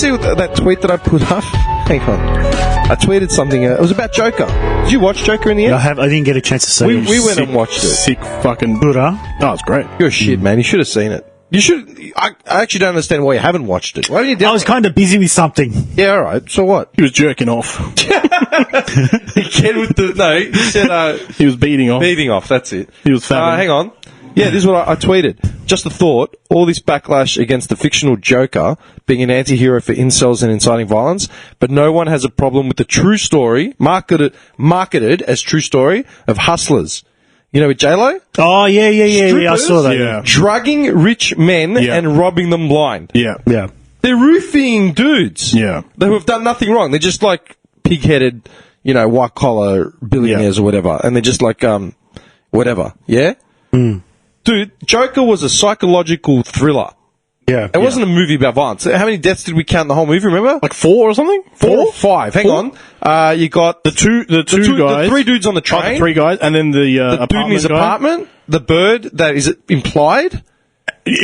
see that tweet that I put up? Hang on. I tweeted something. It was about Joker. Did you watch Joker in the end? I didn't get a chance to see it. We went and watched it. Sick fucking... Good, huh? Oh, it's great. You're shit, man. You should have seen it. You should. I actually don't understand why you haven't watched it. Why haven't you I was kind of busy with something. Yeah, all right. So what? He was jerking off. He said He was beating off. beating off. That's it. He was fapping. Hang on. Yeah, this is what I tweeted. Just a thought, all this backlash against the fictional Joker being an anti-hero for incels and inciting violence, but no one has a problem with the true story, marketed as true story, of hustlers. You know, with J-Lo? Oh, yeah, I saw that. Yeah. Drugging rich men and robbing them blind. Yeah. Yeah. They're roofing dudes. Yeah. Who have done nothing wrong. They're just like pig-headed, white-collar billionaires or whatever. And they're just like, whatever. Yeah? Mm. Dude, Joker was a psychological thriller. Yeah. It wasn't a movie about violence. How many deaths did we count in the whole movie, remember? Like 4 or something? 4 or 5. Hang on. You got The two guys. the 3 dudes on the train. Oh, the 3 guys, and then the the dude in his guy, apartment. The bird that is implied.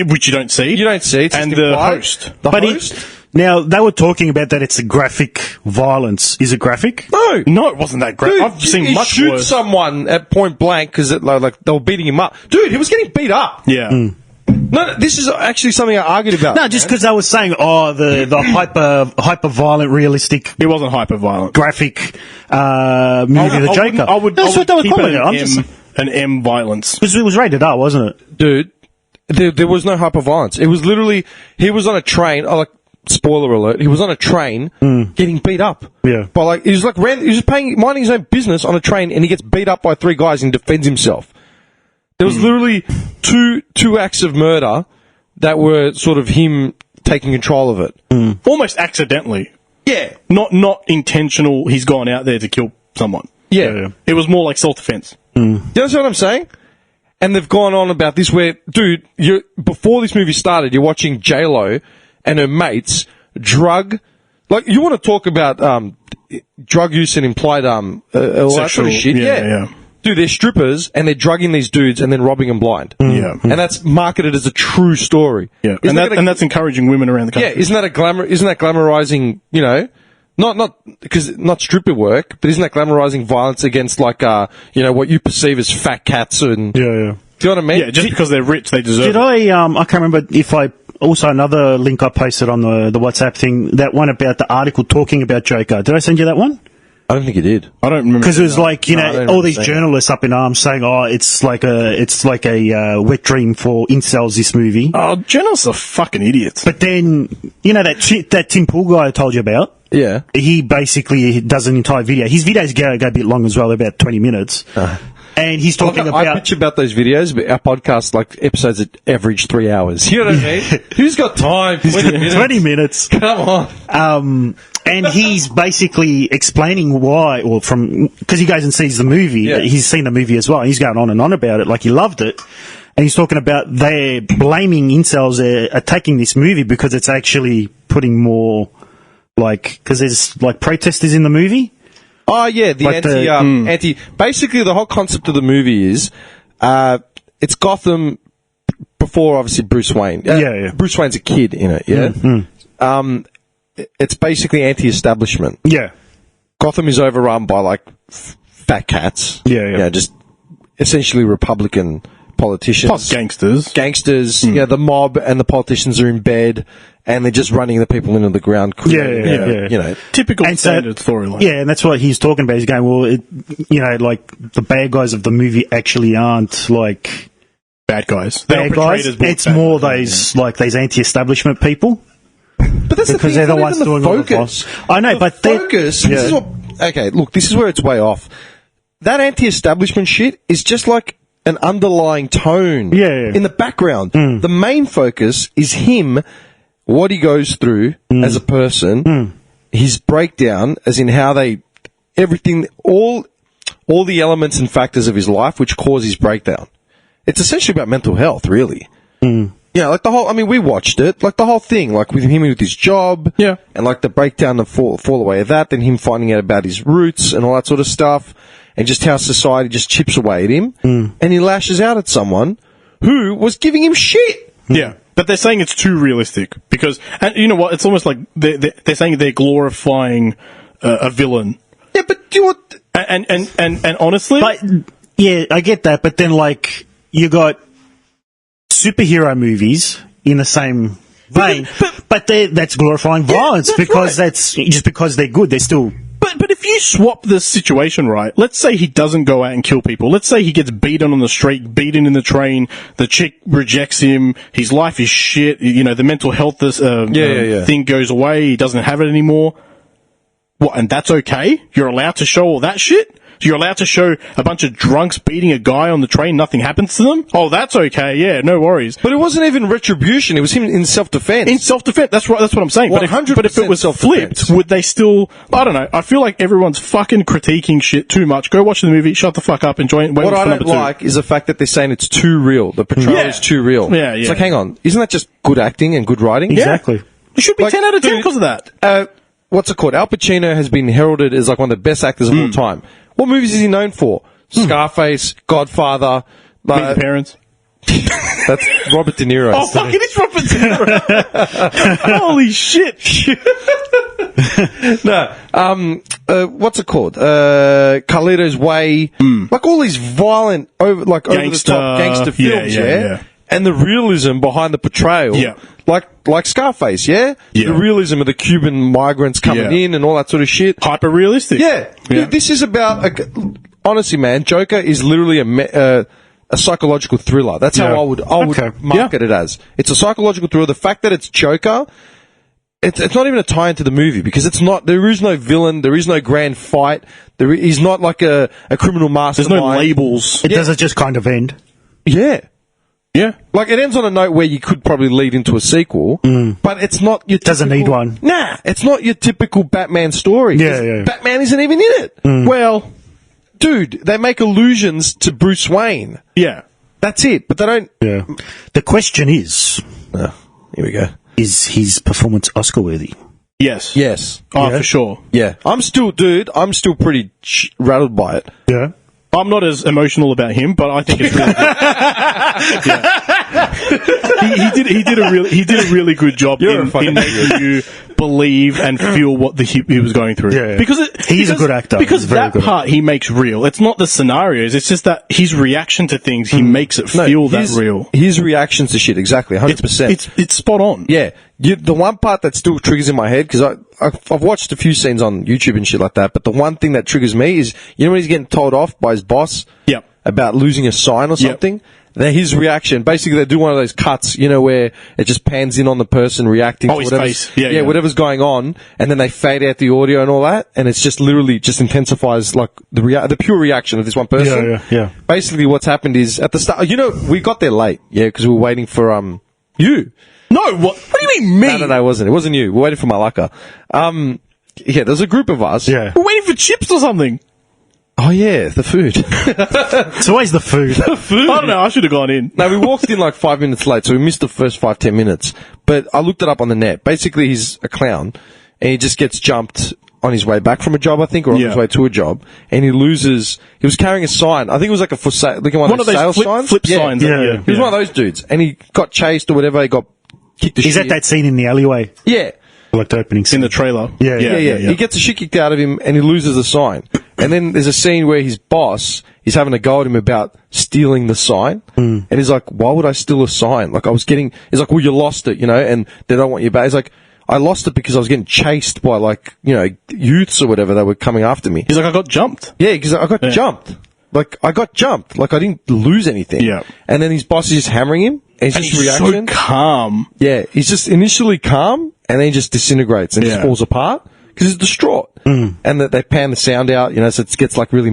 which you don't see. You don't see. It's and just the implied. host. The But host? now, they were talking about that it's a graphic violence. Is it graphic? No. No, it wasn't that great. Dude, I've seen he much shoots worse. someone at point blank because like they were beating him up. Dude, he was getting beat up. Yeah. No, this is actually something I argued about. No, just because they were saying, the hyper violent, realistic, It wasn't hyper violent. graphic movie, The Joker. That's what they were keep it commenting on. an M violence. Because it was rated R, wasn't it? Dude, there was no hyper-violence. It was literally, he was on a train, spoiler alert, he was on a train getting beat up. Yeah. By he was just minding his own business on a train and he gets beat up by 3 guys and defends himself. There was literally two acts of murder that were sort of him taking control of it. Almost accidentally. Yeah. Not intentional, he's gone out there to kill someone. Yeah. It was more like self-defense. Do you understand what I'm saying? And they've gone on about this where, dude, before this movie started, you're watching J-Lo and her mates drug, you want to talk about drug use and implied all that sort of shit? Yeah. Dude, they're strippers and they're drugging these dudes and then robbing them blind. Yeah. And that's marketed as a true story. Yeah. Isn't And that's encouraging women around the country. Yeah, isn't that glamorizing, not stripper work, but isn't that glamorizing violence against what you perceive as fat cats and Yeah. do you know what I mean? Yeah, just because they're rich, they deserve Did it. I can't remember if I, also another link I posted on the WhatsApp thing, that one about the article talking about Joker. Did I send you that one? I don't think you did. I don't remember. Because it was like, I don't all these understand. journalists up in arms saying, it's like a wet dream for incels, this movie. Oh, journalists are fucking idiots. But then, that Tim Pool guy I told you about, Yeah. he basically does an entire video. His videos go a bit long as well, about 20 minutes. And he's talking I about... bitch about those videos, but our podcast, episodes that average 3 hours. You know what I mean? Who's got time? 20 minutes. 20 minutes. Come on. And he's basically explaining why, because he goes and sees the movie. Yeah. He's seen the movie as well. He's going on and on about it, like he loved it. And he's talking about they're blaming incels, attacking this movie because it's actually putting more, because there's protesters in the movie. Oh, yeah, the basically the whole concept of the movie is, it's Gotham before, obviously, Bruce Wayne. Yeah. Bruce Wayne's a kid in it, yeah? It's basically anti-establishment. Yeah. Gotham is overrun by, fat cats. Yeah. Just essentially Republican politicians. Plus gangsters. Gangsters, the mob and the politicians are in bed, and they're just running the people into the ground. Yeah. Typical And standard storyline. Yeah, and that's what he's talking about. He's going, the bad guys of the movie actually aren't, Bad guys. They're bad not portrayed guys. as bad It's guys. more these anti-establishment people. But that's Because the they're thing, the it's not ones even doing the all the focus. violence. I know, The but they- focus. Yeah. This is this is where it's way off. That anti-establishment shit is just like an underlying tone. Yeah. In the background, the main focus is him, what he goes through as a person, his breakdown, as in how everything, all the elements and factors of his life which cause his breakdown. It's essentially about mental health, really. Yeah, we watched it, the whole thing, with him with his job, Yeah. and the breakdown, the fall away of that, then him finding out about his roots and all that sort of stuff, and just how society just chips away at him, and he lashes out at someone who was giving him shit. Yeah. But they're saying it's too realistic because, and you know what? It's almost like they're saying they're glorifying a villain. Yeah, but do you want? And honestly, But yeah, I get that. But then, like, you got superhero movies in the same vein, but that's glorifying violence because that's just because they're good. They're still. But if you swap the situation right, let's say he doesn't go out and kill people. Let's say he gets beaten on the street, beaten in the train, the chick rejects him, his life is shit, you know, the mental health thing goes away, he doesn't have it anymore. What, and that's okay? You're allowed to show all that shit? You're allowed to show a bunch of drunks beating a guy on the train, nothing happens to them? Oh, that's okay, yeah, no worries. But it wasn't even retribution, it was him in self-defense. In self-defense, that's right, that's what I'm saying. But if it was flipped, would they still, I don't know, I feel like everyone's fucking critiquing shit too much. Go watch the movie, shut the fuck up, enjoy it. What I don't like is the fact that they're saying it's too real. The portrayal is too real. Yeah. It's like, hang on, isn't that just good acting and good writing? Exactly. It should be 10 out of 10 because of that. What's it called? Al Pacino has been heralded as like one of the best actors of all time. What movies is he known for? Scarface, Godfather. Meet the Parents. That's Robert De Niro. Oh, fuck, it is Robert De Niro. Holy shit. No. What's it called? Carlito's Way. Like all these violent, over the top gangster films, yeah? And the realism behind the portrayal. Yeah. Like Scarface, yeah? The realism of the Cuban migrants coming in and all that sort of shit. Hyper realistic. Yeah. Dude, this is about, honestly, man, Joker is literally a psychological thriller. That's how I would market it as. It's a psychological thriller. The fact that it's Joker, it's not even a tie into the movie because it's not. There is no villain. There is no grand fight. He's not like a criminal mastermind. There's no labels. Does it just kind of end? Yeah. Yeah. Like, it ends on a note where you could probably lead into a sequel, but it's not your typical... Doesn't need one. Nah, it's not your typical Batman story. Yeah. Batman isn't even in it. Well, dude, they make allusions to Bruce Wayne. Yeah. That's it, but they don't... Yeah. The question is... here we go. Is his performance Oscar-worthy? Yes. Yes. Oh, for sure. Yeah. I'm still pretty rattled by it. Yeah. I'm not as emotional about him, but I think it's really good. He did a really good job in making you believe and feel what he was going through. Yeah. Because he's a good actor. Because that part he makes real. It's not the scenarios. It's just that his reaction to things. He makes it feel that real. His reactions to shit, exactly, 100%. It's spot on. Yeah. The one part that still triggers in my head, because I've watched a few scenes on YouTube and shit like that, but the one thing that triggers me is, you know when he's getting told off by his boss about losing a sign or something? That his reaction, basically they do one of those cuts, you know, where it just pans in on the person reacting to his whatever's, face. Whatever's going on, and then they fade out the audio and all that, and it's just literally just intensifies like the pure reaction of this one person. Yeah. Basically what's happened is, at the start, you know, we got there late, because we were waiting for, you. No, what do you mean me? No, it wasn't. It wasn't you. We're waiting for Malacca. There's a group of us. Yeah. We're waiting for chips or something. Oh, yeah, the food. It's always the food. I don't know, I should have gone in. No, we walked in like 5 minutes late, so we missed the first 5-10 minutes. But I looked it up on the net. Basically, he's a clown, and he just gets jumped on his way back from a job, I think, or on his way to a job, and he was carrying a sign. I think it was like a for sale, like one of those sales signs. Flip signs. Yeah. He was one of those dudes, and he got chased or whatever, he got kicked the shit. Is that scene in the alleyway? Yeah. Like the opening scene. In the trailer. Yeah. He gets the shit kicked out of him, and he loses the sign. And then there's a scene where his boss is having a go at him about stealing the sign. And he's like, why would I steal a sign? Like, he's like, well, you lost it, you know, and they don't want you back. He's like, I lost it because I was getting chased by, like, you know, youths or whatever that were coming after me. He's like, I got jumped. Yeah, because I got jumped. Like, I got jumped. Like, I didn't lose anything. Yeah. And then his boss is just hammering him. And He's reaction, so calm. Yeah, he's just initially calm, and then he just disintegrates and just falls apart because he's distraught. And that they pan the sound out, you know, so it gets like really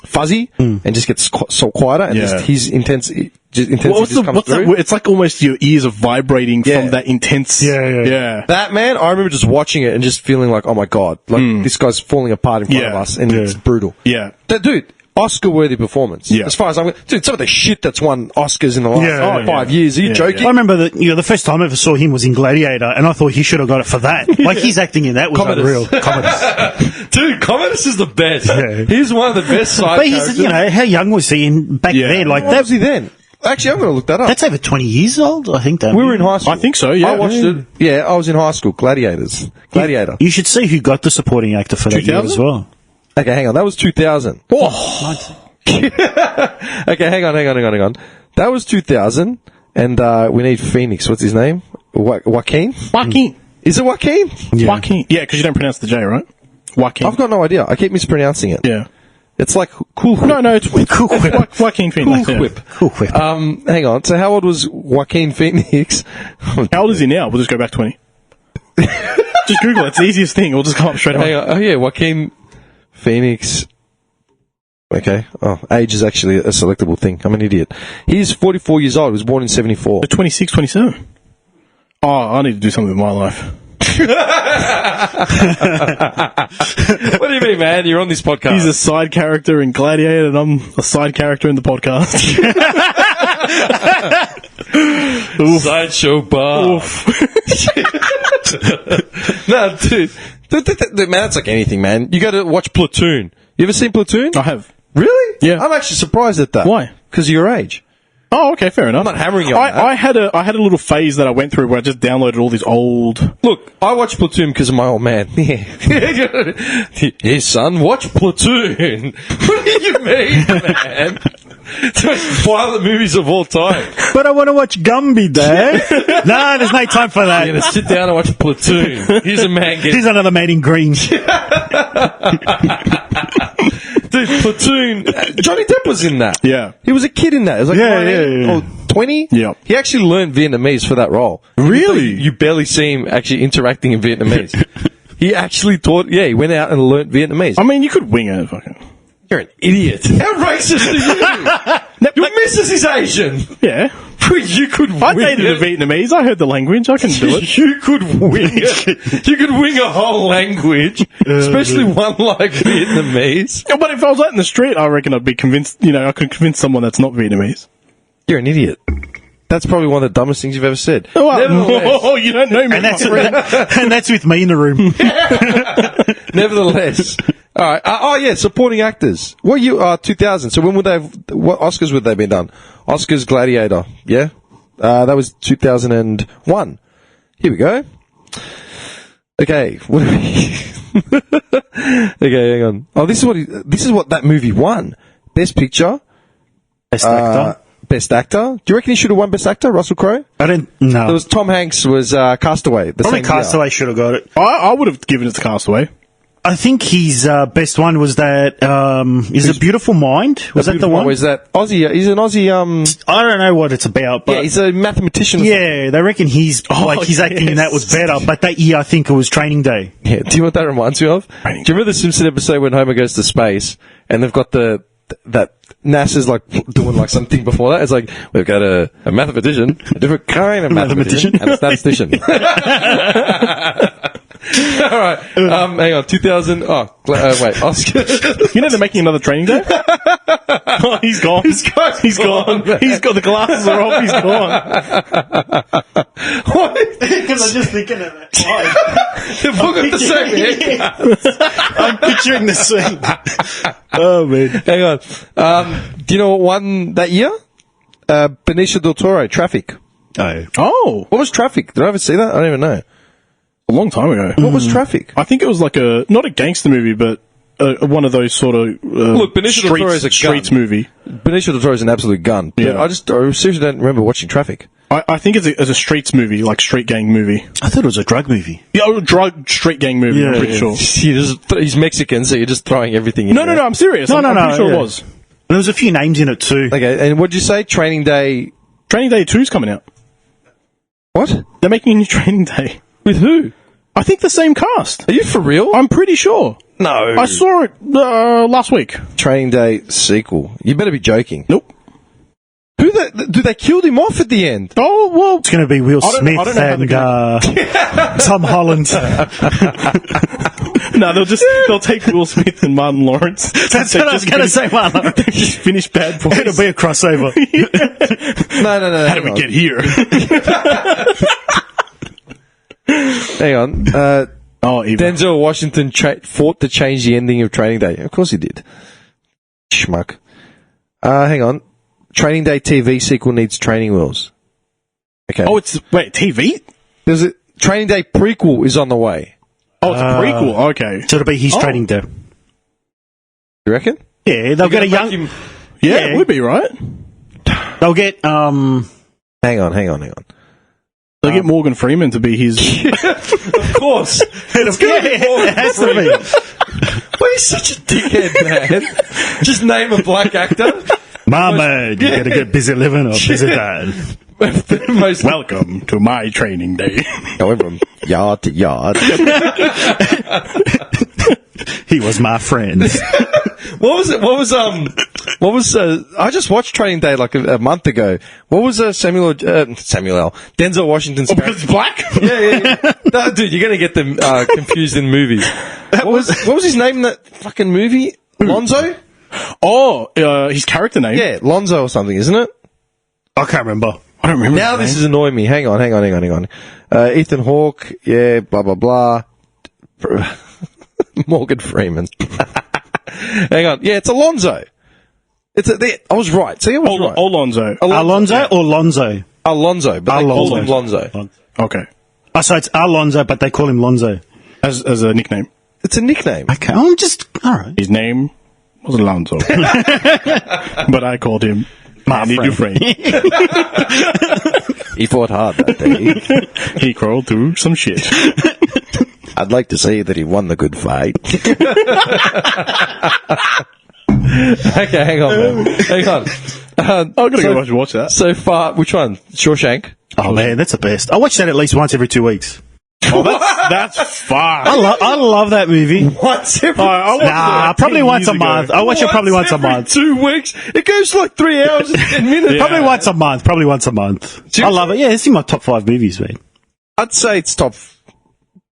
fuzzy and just gets so quieter, and just his intensity just comes through. It's like almost your ears are vibrating from that intense. Yeah. That, man, I remember just watching it and just feeling like, oh my god, like this guy's falling apart in front of us, and it's brutal. Yeah, dude. Oscar-worthy performance. Yeah. As far as dude, some of the shit that's won Oscars in the last 5 years. Are you joking? I remember that, the first time I ever saw him was in Gladiator, and I thought he should have got it for that. Like, his acting in that was unreal. Commodus. Dude, Commodus is the best. Yeah. He's one of the best side characters. But how young was he back then? Like, what was he then? Actually, I'm going to look that up. That's over 20 years old, I think. That We were in high school. I think so, yeah. I watched it. Yeah, I was in high school. Gladiator. You should see who got the supporting actor for that year 2000? as well. Okay, hang on. That was 2000. Oh, Okay, hang on. That was 2000, and we need Phoenix. What's his name? Joaquin? Joaquin. Is it Joaquin? Yeah. Joaquin. Yeah, because you don't pronounce the J, right? Joaquin. I've got no idea. I keep mispronouncing it. Yeah. It's like Cool Whip. No, it's Cool Whip. Joaquin Phoenix. Cool Whip. Cool Whip. Hang on. So how old was Joaquin Phoenix? How old is he now? We'll just go back 20. Just Google it. It's the easiest thing. We'll just come up straight away. Hang on. Oh, yeah, Joaquin Phoenix. Okay. Oh, age is actually a selectable thing. I'm an idiot. He's 44 years old. He was born in 74. 26, 27. Oh, I need to do something with my life. What do you mean, man? You're on this podcast. He's a side character in Gladiator, and I'm a side character in the podcast. Sideshow bar. No, dude. Man, that's like anything, man. You got to watch Platoon. You ever seen Platoon? I have. Really? Yeah. I'm actually surprised at that. Why? Because of your age. Oh, okay, fair enough. I'm not hammering you on that. I had a little phase that I went through where I just downloaded all these old. Look, I watch Platoon because of my old man. Hey, son, watch Platoon. What do you mean, man? It's the most violent movies of all time. But I want to watch Gumby, Dad. No, there's no time for that. You're going to sit down and watch Platoon. Here's a man getting... Here's another man in green. Dude, Platoon... Johnny Depp was in that. Yeah. He was a kid in that. It was like Yeah, 19 yeah. or 20? Yeah. He actually learned Vietnamese for that role. Really? You barely see him actually interacting in Vietnamese. He actually taught... Yeah, he went out and learned Vietnamese. I mean, you could wing it. Fucking. You're an idiot. How racist are you? Your missus is Asian. Yeah. You could wing I dated a it. Vietnamese. I heard the language. I can do it. You could wing it. You could wing a whole language, especially one like Vietnamese. But if I was out in the street, I reckon I'd be convinced, I could convince someone that's not Vietnamese. You're an idiot. That's probably one of the dumbest things you've ever said. Oh, you don't know me. And that's with me in the room. Nevertheless. All right. Supporting actors. What year? 2000. So when would what Oscars would they have been done? Oscars Gladiator. Yeah? That was 2001. Here we go. Okay. Okay, hang on. Oh, this is what that movie won. Best Picture. Best actor. Best Actor. Do you reckon he should have won Best Actor, Russell Crowe? I didn't. No. There was Tom Hanks was Castaway. Probably Castaway should have got it. I would have given it to Castaway. I think his best one was that. Is it Beautiful Mind? Was that the one? Was that Aussie? He's an Aussie. I don't know what it's about, but Yeah, he's a mathematician. yeah, they reckon his acting in that was better. But that year, I think it was Training Day. Yeah. Do you know what that reminds me of? Do Training you remember the Simpson episode when Homer goes to space and they've got that NASA's like doing like something before that? It's like we've got a mathematician, a different kind of mathematician, and a statistician. All right. Hang on. 2000. Wait. Oscar. You know they're making another Training Day? Oh, he's gone. He's gone. man. He's got the glasses are off. He's gone. What? Because I'm just thinking of that. They've all got the same haircut. I'm picturing the scene. Oh man. Hang on. Do you know what won that year? Benicio del Toro, Traffic. Oh, What was Traffic? Did I ever see that? I don't even know. a long time ago. What was Traffic? I think it was like not a gangster movie, but one of those sort of Look, Benicio del Toro is a gun. streets movie. Benicio del Toro is an absolute gun. But Yeah. I seriously don't remember watching Traffic. I think it's a streets movie, like street gang movie. I thought it was a drug movie. Yeah, drug street gang movie. I'm pretty sure. He's Mexican, so you're just throwing everything in No, there. I'm serious. No, I'm pretty sure yeah. it was. There was a few names in it too. Okay, and what did you say? Training Day. Training Day 2's coming out. What? They're making a new Training Day. With who? I think the same cast. Are you for real? I'm pretty sure. No. I saw it last week. Training Day sequel. You better be joking. Nope. They killed him off at the end. Oh, well. It's going to be Will I Smith don't know how and Tom Holland. No, they'll take Will Smith and Martin Lawrence. That's what I was going to say, Marlon. They just finish Bad Boys. It'll be a crossover. No. How did we get here? Hang on. Denzel Washington fought to change the ending of Training Day. Of course he did. Schmuck. Hang on. Training Day TV sequel needs training wheels. Okay. Oh, it's wait TV. There's a Training Day prequel is on the way. Oh, it's a prequel. Okay. So it'll be his training day. You reckon? Yeah, they'll get a young. Yeah, it would be right. They'll get Hang on. They'll get Morgan Freeman to be his. Of course. it has to be. Well, he's such a dickhead, man. Just name a black actor. Mama, you gotta get busy living or busy dying. Welcome to my training day. Going from yard to yard. He was my friend. What was it? What was I just watched Training Day like a month ago. What was Samuel L. Denzel Washington's Because it's black. Yeah. No, dude, you're gonna get them confused in movies. What was his name in that fucking movie? Lonzo? Oh, his character name. Yeah, Lonzo or something, isn't it? I can't remember. I don't remember. Now his this name. is annoying me. Hang on. Ethan Hawke, yeah, blah blah blah. Morgan Freeman. Hang on. Yeah, it's Alonzo. I was right. See, I was right. Alonzo. Alonzo or Lonzo? Alonzo, but they call him Lonzo. Okay. Oh, so it's Alonzo, but they call him Lonzo. As a nickname. It's a nickname. Okay, I'm just alright. His name was Alonzo. But I called him Andy Dufresne. He fought hard that day. He crawled through some shit. I'd like to say that he won the good fight. Okay, hang on, man. Hang on. I'm going to go watch that. So far, which one? Shawshank? Oh man, that's the best. I watch that at least once every 2 weeks. Oh, that's far. I love that movie. Once every Probably once a month. I watch it probably once a month. 2 weeks? It goes like 3 hours and 10 minutes. Yeah. Probably once a month. Seriously? I love it. Yeah, it's in my top 5 movies, man. I'd say it's top.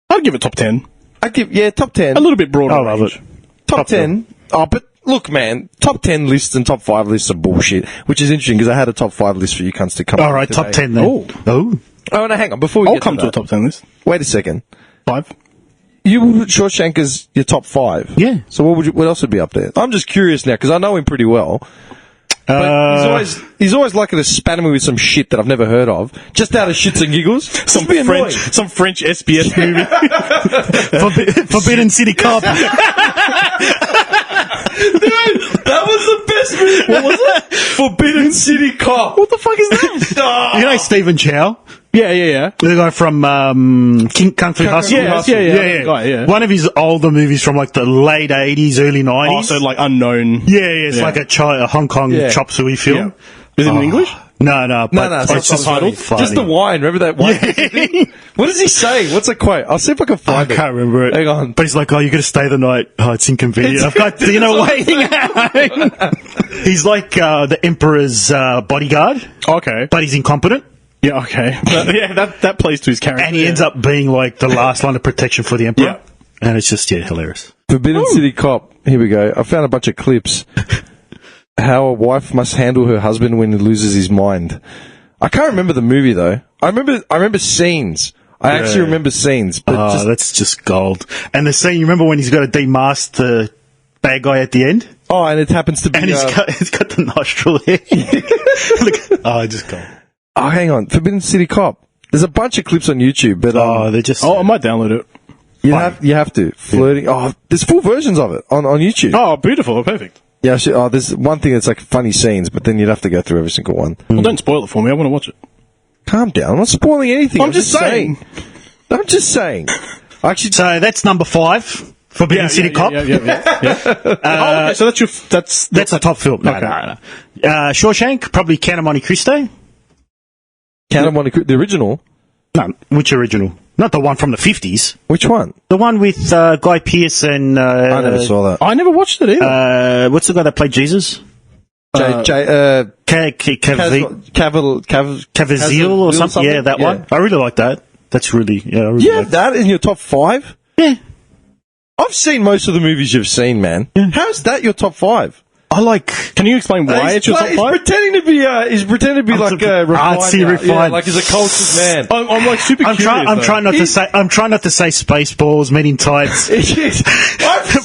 I'd give it top 10. I'd give top 10. A little bit broader. I love range. it. Top 10. Oh, but look, man, top 10 lists and top 5 lists are bullshit, which is interesting because I had a top 5 list for you cunts to come All up right, with top today. 10 then. Oh. Oh, no, hang on. Before we I'll get come to to that, a top 10 list. wait a second. 5. You would Shawshank as your top 5. Yeah. So what else would be up there? I'm just curious now because I know him pretty well. But he's always likely to span me with some shit that I've never heard of, just out of shits and giggles. Some French SBS movie. Forbidden City Cop. Dude, that was the best movie. What was it? Forbidden City Cop. What the fuck is that? You know Stephen Chow? Yeah. The guy from Kung Fu Hustle? Yeah. Guy, yeah. One of his older movies from like the late 80s, early 90s. Also, like, unknown. Yeah, it's like a Hong Kong chop suey film. Yeah. Is it in English? No, No, but it's just funny. funny. Just the wine. Remember that wine? What does he say? What's the quote? I'll see if I can I find it. can't remember it. Hang on. But he's like, oh, you got to stay the night. Oh, it's inconvenient. I've got dinner waiting at home. He's like the Emperor's bodyguard, Okay. but he's incompetent. Yeah, okay. That plays to his character. And he ends up being like the last line of protection for the Emperor. Yeah. And it's just, hilarious. Forbidden City Cop. Here we go. I found a bunch of clips. How a wife must handle her husband when he loses his mind. I can't remember the movie though. I remember scenes. I actually remember scenes. But That's just gold. And the scene, you remember when he's got to demask the bad guy at the end? and it happens to be. And he's got the nostril hair. Look, just gold. Oh, hang on. Forbidden City Cop. There's a bunch of clips on YouTube, but they're just. Oh, I might download it. you have to flirting. Yeah. Oh, there's full versions of it on YouTube. Oh, beautiful. Perfect. Yeah. There's one thing that's like funny scenes, but then you'd have to go through every single one. Well, don't spoil it for me. I want to watch it. Calm down. I'm not spoiling anything. I'm just saying. I'm just saying. Actually, So that's number 5. Forbidden City Cop. Yeah. Okay, so that's That's a top film. No. Shawshank, probably Count of Monte Cristo. Count of Monte Cristo, the original. No, which original? Not the one from the 50s. Which one? The one with Guy Pearce and... I never saw that. I never watched it either. what's the guy that played Jesus? Caviezel or something? Yeah, that one. I really like that. That's really... I really You like have that in your top 5? Yeah. I've seen most of the movies you've seen, man. Yeah. How's that your top 5? Oh, I like. Can you explain why it's your top He's five? pretending to be refined. Artsy, now. refined. Yeah, like he's a cultured man. I'm like super I'm curious. trying not to say. I'm trying not to say Spaceballs, Men in Tights,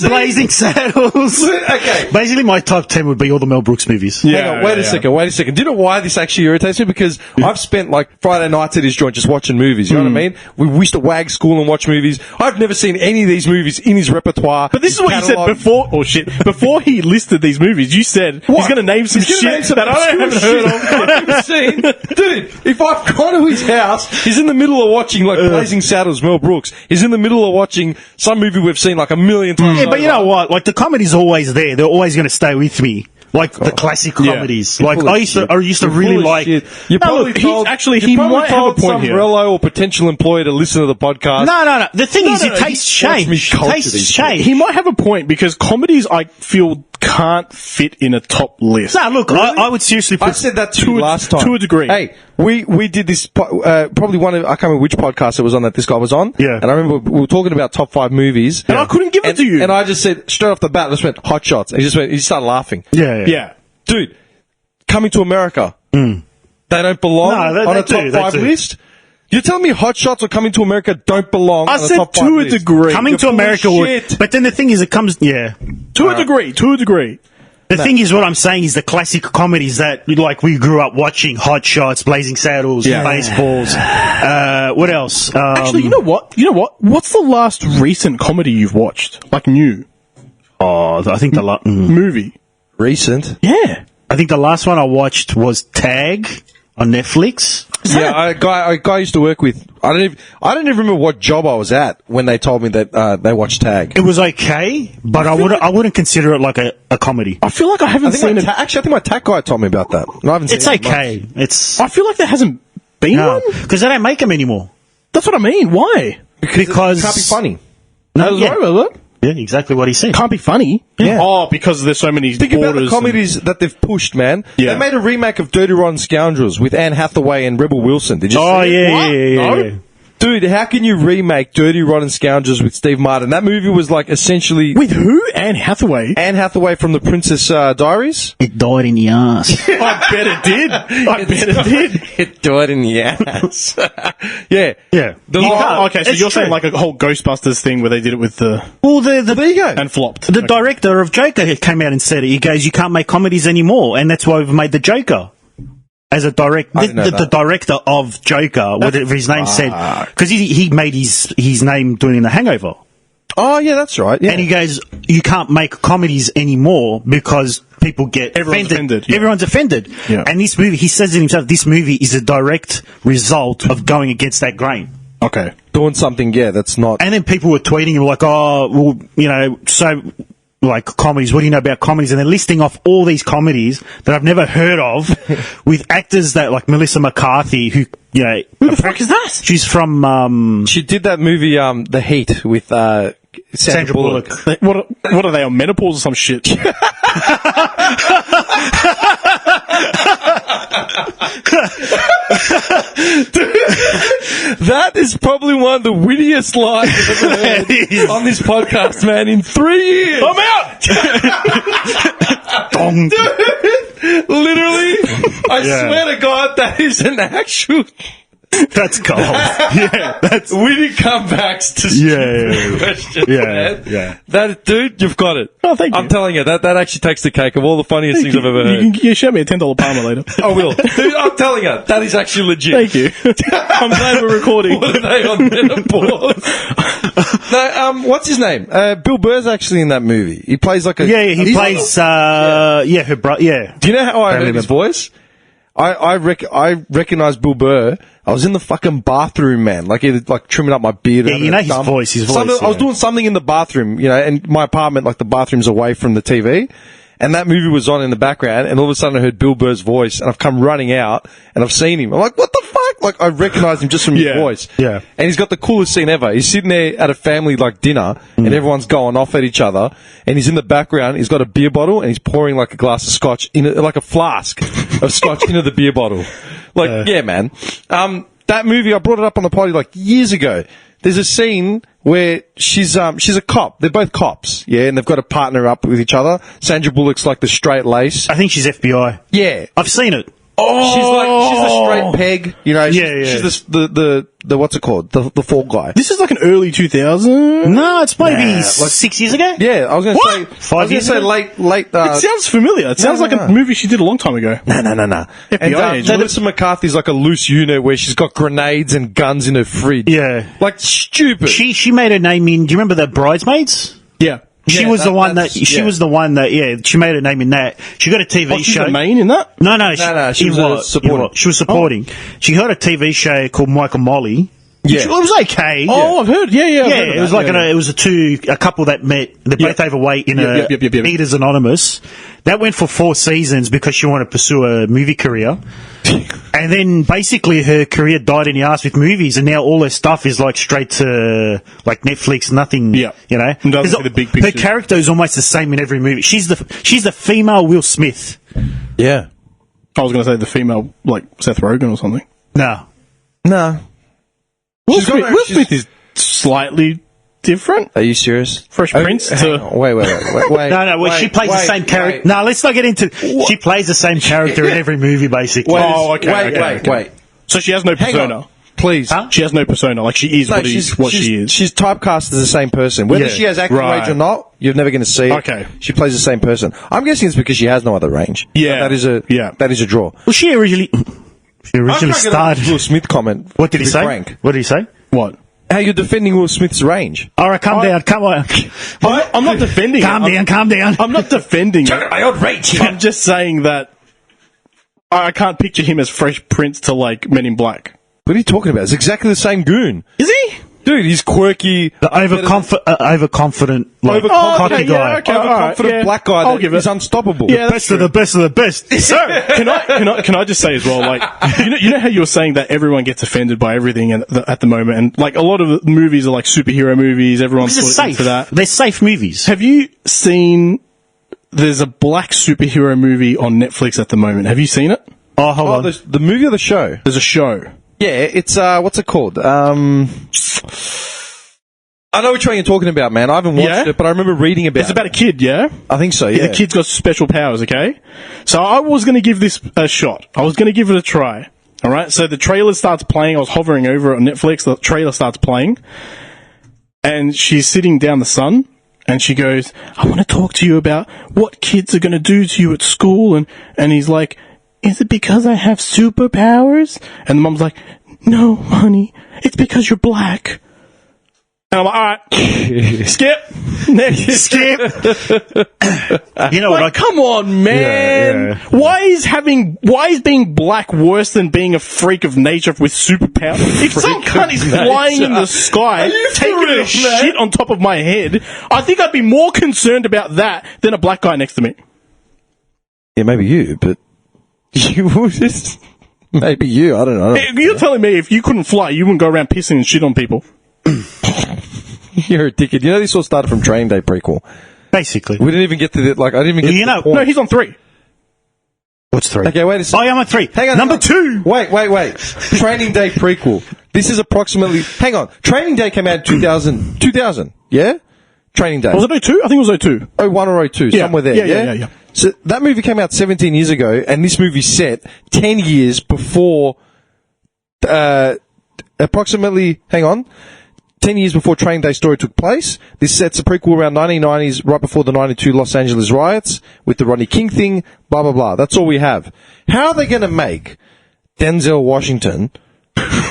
Blazing Saddles. Okay. Basically, my top 10 would be all the Mel Brooks movies. Yeah, Hang on, wait a second. Do you know why this actually irritates me? Because I've spent like Friday nights at his joint just watching movies. You know what I mean? We used to wag school and watch movies. I've never seen any of these movies in his repertoire. But this is what you said before. Oh shit! Before he listed these movies, you said he's going to name some shit that I haven't heard of. I've never seen. Dude, if I've gone to his house, he's in the middle of watching like Blazing Saddles, Mel Brooks. He's in the middle of watching some movie we've seen like a million times. Yeah, but you know what? Like the comedy's always there. They're always going to stay with me. Like the classic comedies. You're Like full of I used to shit. really Full of like. shit. You probably told, he might have a point some here. Rello or potential employee to listen to the podcast. No. The thing is, it tastes watch me change. culture Tastes these change. He might have a point because comedies, I feel, can't fit in a top list. No, look, I would seriously put. I said that to you last time. to a degree. Hey, we did this, probably one of, I can't remember which podcast it was on that this guy was on. Yeah. And I remember we were talking about top 5 movies. And I couldn't give it to you. And I just said, straight off the bat, I just went, Hot Shots. And he just started laughing. Yeah. Dude, Coming to America. They don't belong No, on they a top do, 5 they do. list? You're telling me Hot Shots or Coming to America don't belong I on a said top 5 to a list? degree. Coming You're to full of America shit. would. But then the thing is, it comes. Yeah. To a degree. The thing is, what I'm saying is the classic comedies that like we grew up watching: Hot Shots, Blazing Saddles, Yeah. Baseballs. What else? Actually, you know what? What's the last recent comedy you've watched? Like new I think movie. Recent? Yeah. I think the last one I watched was Tag on Netflix. Yeah, a guy I used to work with. I don't even remember what job I was at when they told me that they watched Tag. It was okay, but I wouldn't consider it like a comedy. I feel like I haven't seen it. Actually, I think my tag guy told me about that. And I haven't seen It's it okay. It's I feel like there hasn't been one. because they don't make them anymore. That's what I mean. Why? Because It can't be funny. No, yeah. Right. Yeah, exactly what he said. Can't be funny. Yeah. Oh, because there's so many Think about the borders. comedies that they've pushed, man. Yeah. They made a remake of Dirty Rotten Scoundrels with Anne Hathaway and Rebel Wilson. Did you Oh see it? yeah. No? Dude, how can you remake Dirty Rotten Scoundrels with Steve Martin? That movie was like essentially With who? Anne Hathaway. Anne Hathaway from the Princess Diaries. It died in the ass. I bet it did. I bet it did. It died in the ass. Yeah. Yeah. Okay, so It's you're saying true. like a whole Ghostbusters thing where they did it with the Well, There you go. and flopped. the Okay. director of Joker came out and said it. He goes, "You can't make comedies anymore," and that's why we've made the Joker. As a direct, I didn't know the that. director of Joker, whatever his name said, because he made his name doing The Hangover, Oh, yeah, that's right. Yeah. and he goes, "You can't make comedies anymore because people get Everyone's offended, yeah. Everyone's offended." Yeah. And this movie, he says it himself. This movie is a direct result of going against that grain. Okay. Doing something, yeah, that's not. And then people were tweeting him like, "Oh, well, you know, so." Like comedies, what do you know about comedies? And they're listing off all these comedies that I've never heard of with actors that like Melissa McCarthy, who, you know. Who the fuck is that? She's from, She did that movie, The Heat, with Sandra Bullock. What are they on menopause or some shit? That is probably one of the wittiest lines I've ever heard on this podcast, man, in 3 years. I'm out. Dong. Literally, I Yeah. swear to God, that is an actual That's cold. Yeah, that's witty comebacks to stupid questions, Yeah, man. yeah. That, dude, you've got it. Oh, thank you. I'm telling you, that actually takes the cake of all the funniest things I've ever heard. You can show me a $10 Palmer later. I will. Dude, I'm telling you, that is actually legit. Thank you. I'm glad we're recording. What are they on menopause? No, what's his name? Bill Burr's actually in that movie. He plays like a... he he's plays, her brother, yeah. Do you know how I Family heard his member. voice? I recognized Bill Burr. I was in the fucking bathroom, man. Like, either, like trimming up my beard. Yeah, having you know a his dump. voice, I was yeah. doing something in the bathroom, you know, and my apartment, like the bathroom's away from the TV. And that movie was on in the background, and all of a sudden I heard Bill Burr's voice, and I've come running out, and I've seen him. I'm like, what the fuck? Like, I recognized him just from his Yeah. voice. Yeah. And he's got the coolest scene ever. He's sitting there at a family, like, dinner, and everyone's going off at each other, and he's in the background, he's got a beer bottle, and he's pouring, like, a glass of scotch, like a flask of scotch into the beer bottle. Like, yeah, man. That movie, I brought it up on the party, like, years ago. There's a scene where she's a cop. They're both cops, yeah, and they've got to partner up with each other. Sandra Bullock's like the straight lace. I think she's FBI. Yeah. I've seen it. Oh, she's the straight peg, you know. Yeah. She's the what's it called? The fall guy. This is like an early 2000. No, it's maybe 6 years ago. Yeah, I was going to say What? 5 years ago. Late. It sounds familiar. It sounds like a movie she did a long time ago. No. FBI And agent. Melissa McCarthy's like a loose unit where she's got grenades and guns in her fridge. Yeah. Like stupid. She made her name in. Do you remember the Bridesmaids? Yeah. She Yeah, was the one that. that's- She yeah. was the one that. Yeah, she made her name in that. She got a TV She's show. the main in that? No, she was supporting. She was supporting. She had a TV show called Michael Molly. Yeah. It was okay. Oh, I've heard. Yeah. I've Yeah, heard of it was that. like it was a couple that met. They're both overweight in a Yep. Eaters Anonymous. That went for 4 seasons because she wanted to pursue a movie career. And then basically her career died in the ass with movies, and now all her stuff is like straight to like Netflix. Nothing, Yeah. you know. And doesn't 'Cause see the big her picture. character is almost the same in every movie. She's the female Will Smith. Yeah. I was going to say the female, like Seth Rogen or something. No, No. Will She's got Smith, no- Will she's- Smith is slightly different. Are you serious? Fresh Prince Hang to- on, wait. no. Well, she plays the same character. No, let's not get into. She plays the same character in every movie, basically. Oh, okay. Wait. So she has no Hang persona. on. Please. Huh? She has no persona. Like she is No, what she is. She's typecast as the same person. Whether Yeah. she has acting Right. range or not, you're never going to see it. Okay. She plays the same person. I'm guessing it's because she has no other range. Yeah. That is a draw. Well, she originally started. Will Smith comment. What did he to be say? frank. What did he say? What? How you're defending Will Smith's range? All right, calm down. Come on. I'm not defending it. Calm down. I'm not defending it. I outrage I'm just saying that I can't picture him as Fresh Prince to like Men in Black. What are you talking about? It's exactly the same goon. Is he? Dude, he's quirky. The overconfident, like, cocky guy. okay. Overconfident yeah. black guy I'll that give is it. unstoppable. Yeah, that's Best of the best of the best. Sir, can I just say as well, like, you know how you were saying that everyone gets offended by everything at the moment, and like a lot of the movies are like superhero movies. Everyone's This is sort of safe. into that. They're safe movies. Have you seen? There's a black superhero movie on Netflix at the moment. Have you seen it? Oh, hold on. The movie or the show? There's a show. Yeah, it's what's it called? I know which one you're talking about, man. I haven't watched Yeah? it, but I remember reading about It's about a kid, yeah? I think so, yeah. The kid's got special powers, okay? So I was going to give this a shot. I was going to give it a try. All right? So the trailer starts playing. I was hovering over it on Netflix. The trailer starts playing. And she's sitting down the son. And she goes, I want to talk to you about what kids are going to do to you at school. And he's like, is it because I have superpowers? And the mom's like, no, honey. It's because you're black. And I'm like, all right, skip, next, Skip. You know what? Like, come on, man. Yeah. Why is being black worse than being a freak of nature with superpowers? If some cunt is flying in the sky, taking a real, shit on top of my head, I think I'd be more concerned about that than a black guy next to me. Yeah, maybe you, but you would just... Maybe you, I don't know. You're telling me if you couldn't fly, you wouldn't go around pissing and shit on people. You're a dickhead. You know this all started from Training Day prequel. Basically. We didn't even get to the, like, I didn't even get You to know- the point. No, he's on 3. What's 3? Okay, wait a Oh, second. yeah, I'm at 3. Hang on. Number 2. Wait. Training Day prequel. This is approximately... Hang on. Training Day came out in 2000, yeah? Training Day. Was it 02? I think it was 02. 01 or 02, Yeah. somewhere there, Yeah. So that movie came out 17 years ago, and this movie's set 10 years before... approximately... Hang on. 10 years before Training Day story took place. This sets a prequel around 1990s, right before the 92 Los Angeles riots, with the Rodney King thing, blah, blah, blah. That's all we have. How are they going to make Denzel Washington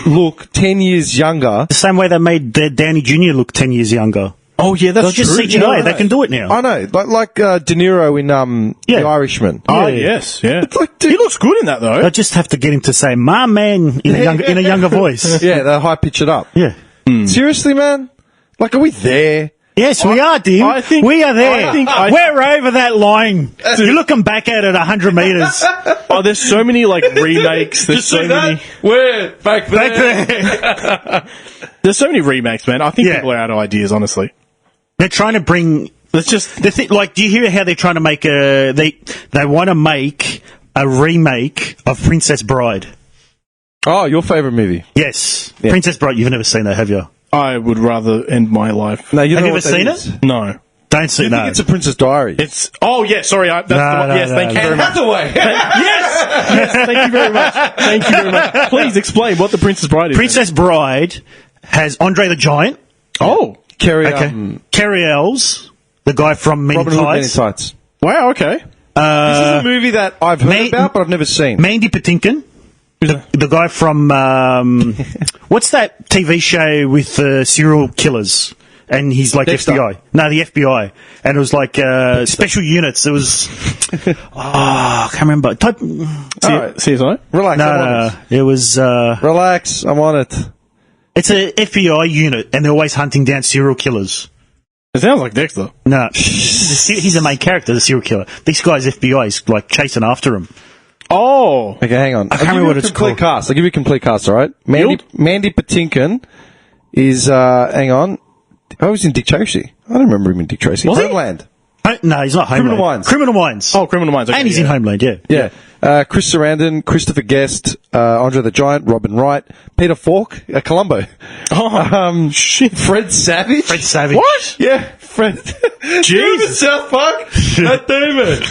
look 10 years younger? The same way they made Danny Jr. look 10 years younger. Oh, yeah, that's They'll just true. CGI. Yeah. They can do it now. I know, like De Niro in The Irishman. Oh, Yeah. yes, yeah. It's like, dude, He looks good in that, though. I just have to get him to say, my man, in a younger voice. yeah, they high pitch it up. Yeah. Seriously, man? Like, are we there? Yes, we are, Dim. I think- we are there. I- We're over that line. You're looking back at it 100 metres. Oh, there's so many, like, remakes. There's so many. Where? Back there. Back there. There's so many remakes, man. I think Yeah. people are out of ideas, honestly. They're trying to bring... Let's just... Like, do you hear how they're trying to make a... They want to make a remake of Princess Bride. Oh, your favourite movie? Yes. Yeah. Princess Bride. You've never seen that, have you? I would rather end my life. No, you Have know you what ever seen that it? is? No. Don't see You no. think it's A Princess Diary? It's sorry, that's the one. no, Yes, no, thank you no. very much. Hathaway. Yes, thank you very much. Thank you very much. Please explain what the Princess Bride is. Princess Bride has Andre the Giant. Oh, Kerry, Carrie Ells, the guy from Men in Robin Hood Men in Tights. Tights. wow. Okay. This is a movie that I've heard about, but I've never seen. Mandy Patinkin, the guy from what's that TV show with serial killers? And he's like Dexter. FBI. No, the FBI. And it was like special units. It was I can't remember. All right. CSI? Relax. No, I'm on no, it. it was. Relax. I'm on it. It's a FBI unit, and they're always hunting down serial killers. It sounds like Dexter. No, he's the main character, the serial killer. This guy's FBI is like chasing after him. Oh. Okay, hang on. I can't remember what it's called. Cast. I'll give you a complete cast, all right? Mandy Patinkin is, hang on. I was in Dick Tracy. I don't remember him in Dick Tracy. Was he? Homeland. No, he's not Homeland. Criminal Minds. Criminal Minds. Oh, Criminal Minds. Okay, and he's in Homeland, yeah. Yeah. Chris Sarandon, Christopher Guest, Andre the Giant, Robin Wright, Peter Falk, Columbo. Oh, shit. Fred Savage. Fred Savage. What? Yeah, Fred. Jesus. South Park? Matt Damon.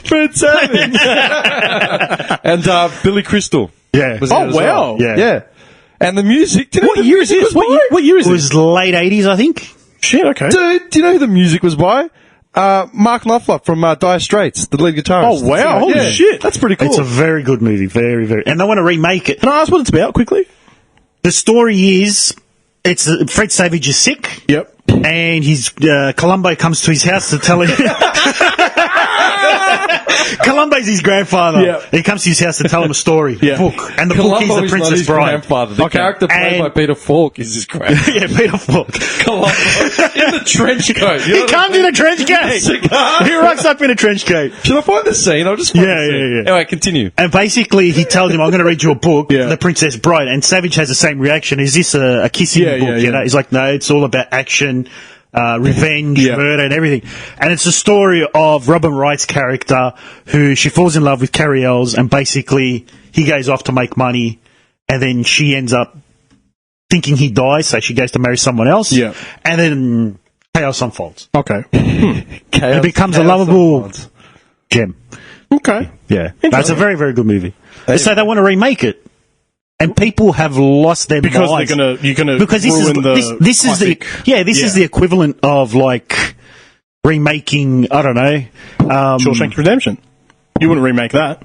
Fred Savage. And Billy Crystal. Yeah. was in it as well. wow. Yeah. And the music. Do you know What who the year is music this? was by? What year is It this? was late 80s, I think. Shit, okay. Dude, do you know who the music was by? Mark Knopfler from Dire Straits, the lead guitarist. Oh, wow. Holy Yeah. shit. That's pretty cool. It's a very good movie. Very, very. And they want to remake it. Can I ask what it's about quickly? The story is it's Fred Savage is sick. Yep. And Columbo comes to his house to tell him. Columbo's his grandfather. Yeah. He comes to his house to tell him a story. Yeah. Book. And the book is Columbo The is not Princess his Bride. grandfather. The Okay. character played And- by Peter Falk is his grandfather. Yeah, Peter Falk. Columbo. In the trench coat. You know He what comes I mean? in a trench coat. Cigar. He rocks up in a trench coat. Should I find the scene? I'll just find Yeah, the scene. yeah, yeah. Anyway, continue. And basically, he tells him, I'm going to read you a book, Yeah. The Princess Bride. And Savage has the same reaction. Is this a kissing Yeah, book? yeah, You yeah. know? He's like, no, it's all about action, revenge, Yeah. murder, and everything. And it's the story of Robin Wright's character, who she falls in love with Carrie Ells, and basically he goes off to make money, and then she ends up thinking he dies, so she goes to marry someone else. Yeah. And then chaos unfolds. Okay. It becomes a lovable gem. Okay. Yeah. That's a very, very good movie. So they want to remake it. And people have lost their Because minds. you're gonna Because this ruin is this is the classic. this is the equivalent of like remaking, I don't know. Shawshank Redemption. You wouldn't remake that.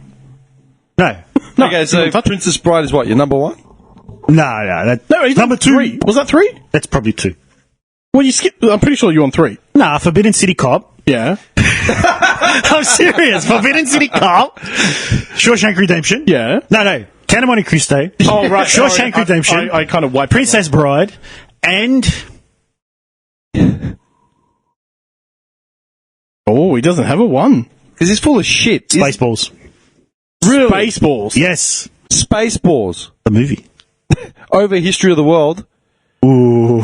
No. Okay, so Princess Bride is what, your number one? No, No, he's number two. 3. Was that 3? That's probably 2. Well, you skipped. I'm pretty sure you're on 3. Nah, Forbidden City Cop. Yeah. I'm serious. Forbidden City Cop. Shawshank Redemption. Yeah. No. Count of Monte Cristo. Oh, right. Shawshank Sorry, Redemption. I kind of wiped Princess Bride. And Oh, he doesn't have a 1. Because he's full of shit. Spaceballs. Really? Spaceballs. Yes. Spaceballs. The movie. Over History of the World. Ooh.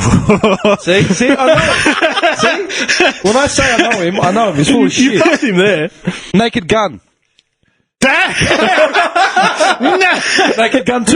See, I know him. See? When I say I know him, he's full of You shit. passed him there. Naked Gun. Naked Gun 2.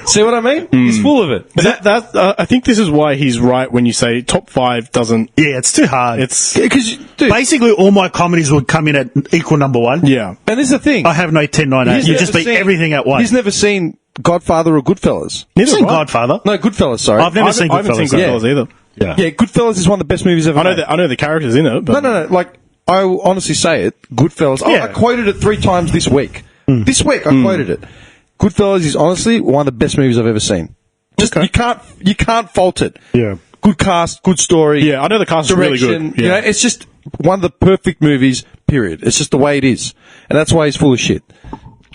See what I mean? He's full of it. I think this is why he's right when you say top 5 doesn't. Yeah, it's too hard. It's Because, dude, Basically, all my comedies would come in at equal number 1. yeah. and this is the thing. I have no 10, 9, 8. He's You never just beat seen- everything at once. He's never seen Godfather or Goodfellas. I've seen have I. Godfather. No, Goodfellas, sorry. I've never seen I haven't Goodfellas. seen Goodfellas either. Yeah. Yeah, Goodfellas is one of the best movies ever I know made. that. I know the characters in it. But No, like, I will honestly say it, Goodfellas. Yeah. I quoted it 3 times this week. This week, I quoted it. Goodfellas is honestly one of the best movies I've ever seen. Just, Okay. you can't fault it. Yeah. Good cast, good story. Yeah, I know the cast is really direction. good. You Yeah. know, it's just one of the perfect movies, period. It's just the way it is. And that's why he's full of shit.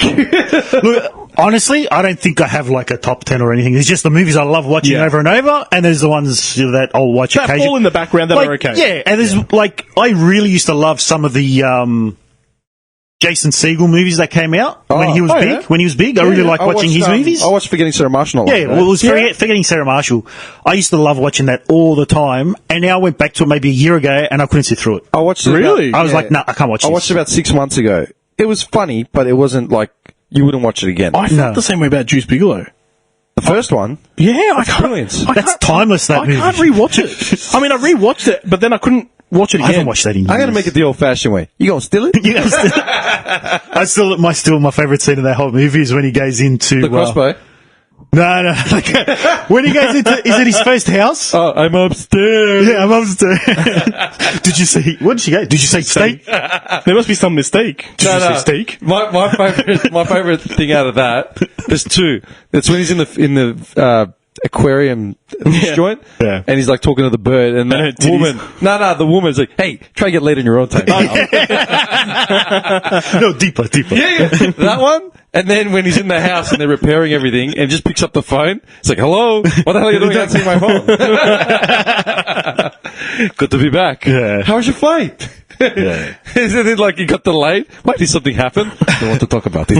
Look, honestly, I don't think I have like a top 10 or anything. It's just the movies I love watching Yeah. over and over, and there's the ones that I'll watch that occasionally. fall in the background that like, are okay. Yeah, and there's like, I really used to love some of the Jason Segel movies that came out when he was big. yeah. When he was big, I really liked watching his movies. I watched Forgetting Sarah Marshall. a lot, Yeah, right? well, it was Forgetting Sarah Marshall. I used to love watching that all the time, and now I went back to it maybe a year ago, and I couldn't sit through it. I watched it Really? about- I was like, nah, I can't watch I this. watched it about 6 months ago. It was funny, but it wasn't like, you wouldn't watch it again. I felt the same way about Juice Bigelow. The first one? Yeah, I can't. Brilliant. That's timeless, that I movie. can't rewatch it. I mean, I rewatched it, but then I couldn't watch it I again. haven't watched that in years. I'm going to make it the old-fashioned way. You going to steal it? Yeah, still my favourite scene of that whole movie is when he goes into The crossbow? No. When he goes into, is it his first house? Oh, I'm upstairs. Yeah, I'm upstairs. What did she go? Did you say steak? There must be some mistake. Did you say steak? My favorite thing out of that, there's two. That's when he's in the aquarium joint, Yeah. and he's like talking to the bird, and the woman, the woman's like, "Hey, try to get laid in your own time." No, deeper. Yeah, that one. And then when he's in the house and they're repairing everything, and just picks up the phone, it's like, "Hello, what the hell are you doing answering my phone?" Good to be back. Yeah. How was your flight? Yeah. Isn't it like you got delayed? Why did something happen? Don't want to talk about it.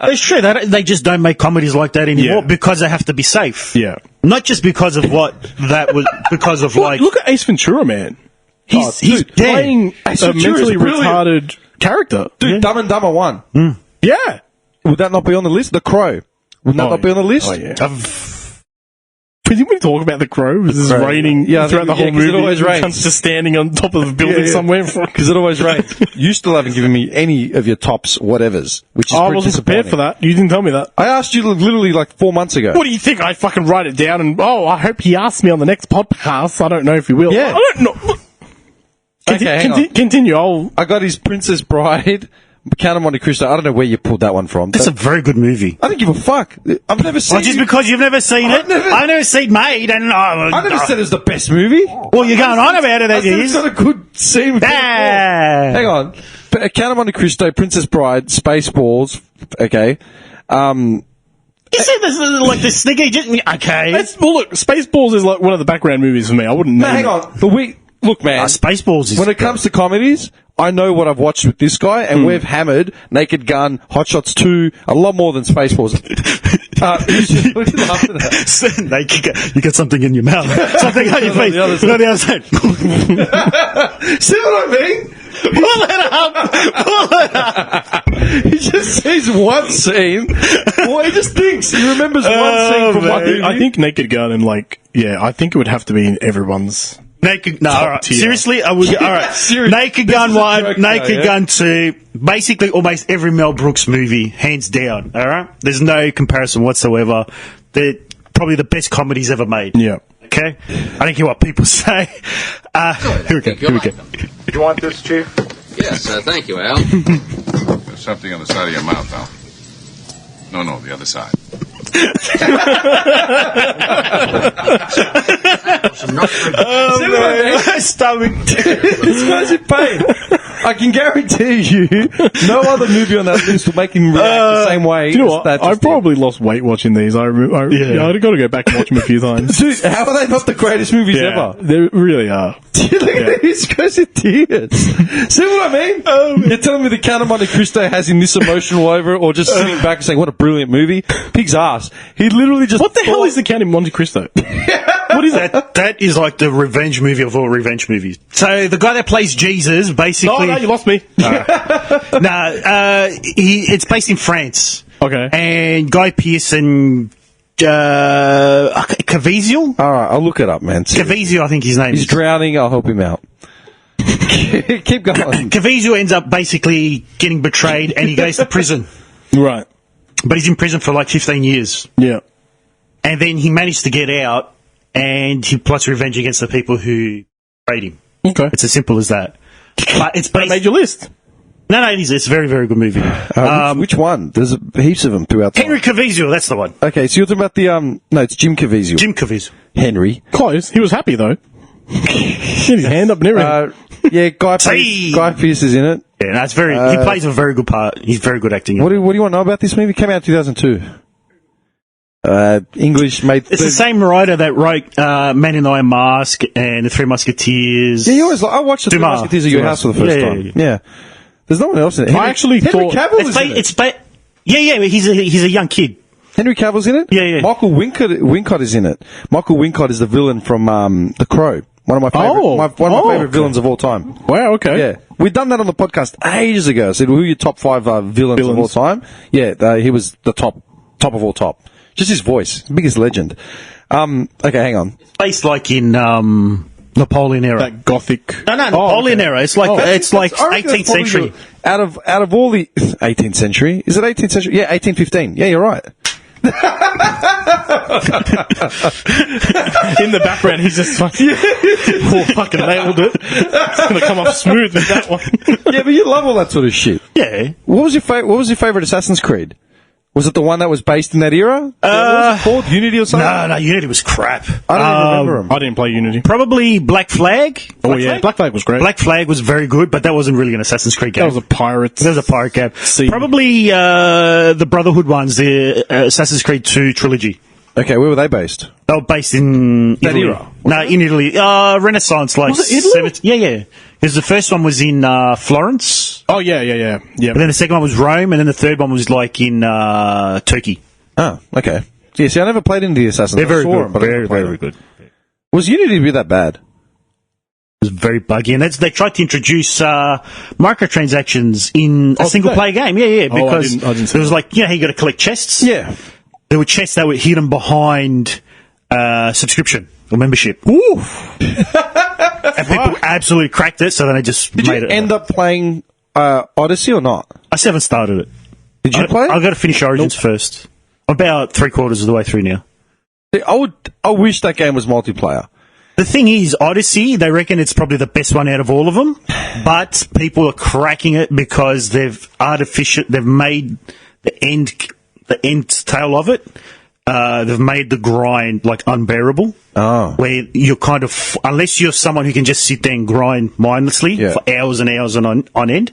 It's true. They just don't make comedies like that anymore because they have to be safe. Yeah. Not just because of what that was, because of Look at Ace Ventura, man. He's playing Ace a Ventura is mentally brilliant. retarded character. Dude, Dumb and Dumber 1. Yeah. Would that not be on the list? The Crow. Would that not be on the list? Oh, yeah. Didn't we talk about the Crow? This is raining throughout the whole 'cause movie. it always rains. Cunt's just standing on top of a building somewhere. Because it always rains. You still haven't given me any of your tops whatevers, which is I pretty wasn't prepared for disappointing. that. You didn't tell me that. I asked you literally like 4 months ago. What do you think? I fucking write it down and, I hope he asks me on the next podcast. I don't know if he will. Yeah. I don't know. Okay, hang on. Continue. I got his Princess Bride, Count of Monte Cristo. I don't know where you pulled that one from. That's a very good movie. I don't give a fuck. I've never seen Just because you've never seen it? I've never seen Made, and I never said it was the best movie. Well, you're going on about it, I said it's got a good scene with Hang on. Count of Monte Cristo, Princess Bride, Spaceballs. Okay. You said this like the sniggy. Okay. Look, Spaceballs is like one of the background movies for me. I wouldn't know. Hang on. Look, man. Spaceballs is. When it comes to comedies, I know what I've watched with this guy, and we've hammered Naked Gun, Hot Shots 2, a lot more than Spaceballs. What are you laughing at? Naked Gun. You got something in your mouth. Something on your face. the other side. No, the other side. See what I mean? Pull it up. He just sees one scene. Well, he just thinks. He remembers one scene from one movie. I think Naked Gun and I think it would have to be in everyone's. Naked. No, all right. tier. Seriously, I would. All right. Naked Gun 1, Naked Gun 2. Basically, almost every Mel Brooks movie, hands down. All right. There's no comparison whatsoever. They're probably the best comedies ever made. Yeah. Okay. I don't care what people say. Here we go. Do you want this, Chief? Yes, thank you, Al. There's something on the side of your mouth, Al. No, the other side. Stomach. This guy's in pain. I can guarantee you, no other movie on that list will make him react the same way. Do you know what? That I just probably lost weight watching these. I've got to go back and watch them a few times. did. Dude, how are they not the greatest movies ever? They really are. Look at these guys in tears. See what I mean? You're telling me the Count of Monte Cristo has him this emotional over it, or just sitting back and saying, what a brilliant movie? Pig's ass. He literally just... What the hell is the Count of Monte Cristo? What is that? That is like the revenge movie of all revenge movies. So the guy that plays Jesus, basically... Oh, no, you lost me. It's based in France. Okay. And Guy Pearce and Caviezel? All right, I'll look it up, man. Caviezel, I think his name He's is. drowning. I'll help him out. Keep going. Caviezel ends up basically getting betrayed and he goes to prison. Right. But he's in prison for like 15 years. Yeah. And then he managed to get out and he plots revenge against the people who betrayed him. Okay. It's as simple as that. But it's But it made your list. No, it is. It's a very, very good movie. Which one? There's heaps of them throughout the Henry Caviezel, that's the one. Okay, so you're talking about the... No, it's Jim Caviezel. Jim Caviezel. Henry. Close. He was happy, though. His hand up and everything. Yeah, Guy Pearce is in it. Yeah, no, it's very. He plays a very good part. He's very good acting. What do you want to know about this movie? It came out in 2002. English made... It's the same writer that wrote Man in the Iron Mask and The Three Musketeers. Yeah, I watched The Three Dumas. Musketeers at your house for the first time. Yeah. There's no one else in it. I actually Henry thought... Cavill is in it. He's a young kid. Henry Cavill's in it? Yeah. Michael Wincott is in it. Michael Wincott is the villain from The Crow. One of my favorite, favorite villains of all time. Wow, okay. Yeah. We'd done that on the podcast ages ago. I said, who are your top 5 villains of all time? Yeah, he was the top of all top. Just his voice. Biggest legend. Okay, hang on. Based like in Napoleon era. That gothic. No, Napoleon era. It's like I reckon 18th that's probably century. Out of all the 18th century, is it 18th century? Yeah, 1815. Yeah, you're right. In the background, he's just like, fucking nailed it. It's going to come off smooth with that one. Yeah, but you love all that sort of shit. Yeah. What was your favorite Assassin's Creed? Was it the one that was based in that era? What was it called? Unity or something? No, Unity was crap. I don't even remember them. I didn't play Unity. Probably Black Flag. Black Flag was great. Black Flag was very good, but that wasn't really an Assassin's Creed game. That was a pirate. That was a pirate game. See. Probably the Brotherhood ones, the Assassin's Creed 2 trilogy. Okay, where were they based? They were based in That Italy. era? No, in Italy. Renaissance, like Was it Italy? 70. Yeah. Because the first one was in Florence, Oh, yeah. and then the second one was Rome, and then the third one was like in Turkey. Oh, okay. Yeah, see, I never played into the Assassin's. They're very I saw good. them, but I never played Very them. good. Was Unity really that bad? It was very buggy, and they tried to introduce microtransactions in a single player game. Yeah, because I didn't see it was that. like, how you got to collect chests. Yeah. There were chests that were hidden behind subscription or membership. Oof. And people absolutely cracked it, so then they just Did made you it. end up playing Odyssey or not? I still haven't started it. Did you play it? I've got to finish Origins first. I'm about 3/4 of the way through now. I wish that game was multiplayer. The thing is, Odyssey, they reckon it's probably the best one out of all of them, but people are cracking it because they've made the end tail of it. They've made the grind like unbearable. Oh. Where you're kind of, unless you're someone who can just sit there and grind mindlessly for hours and hours on end,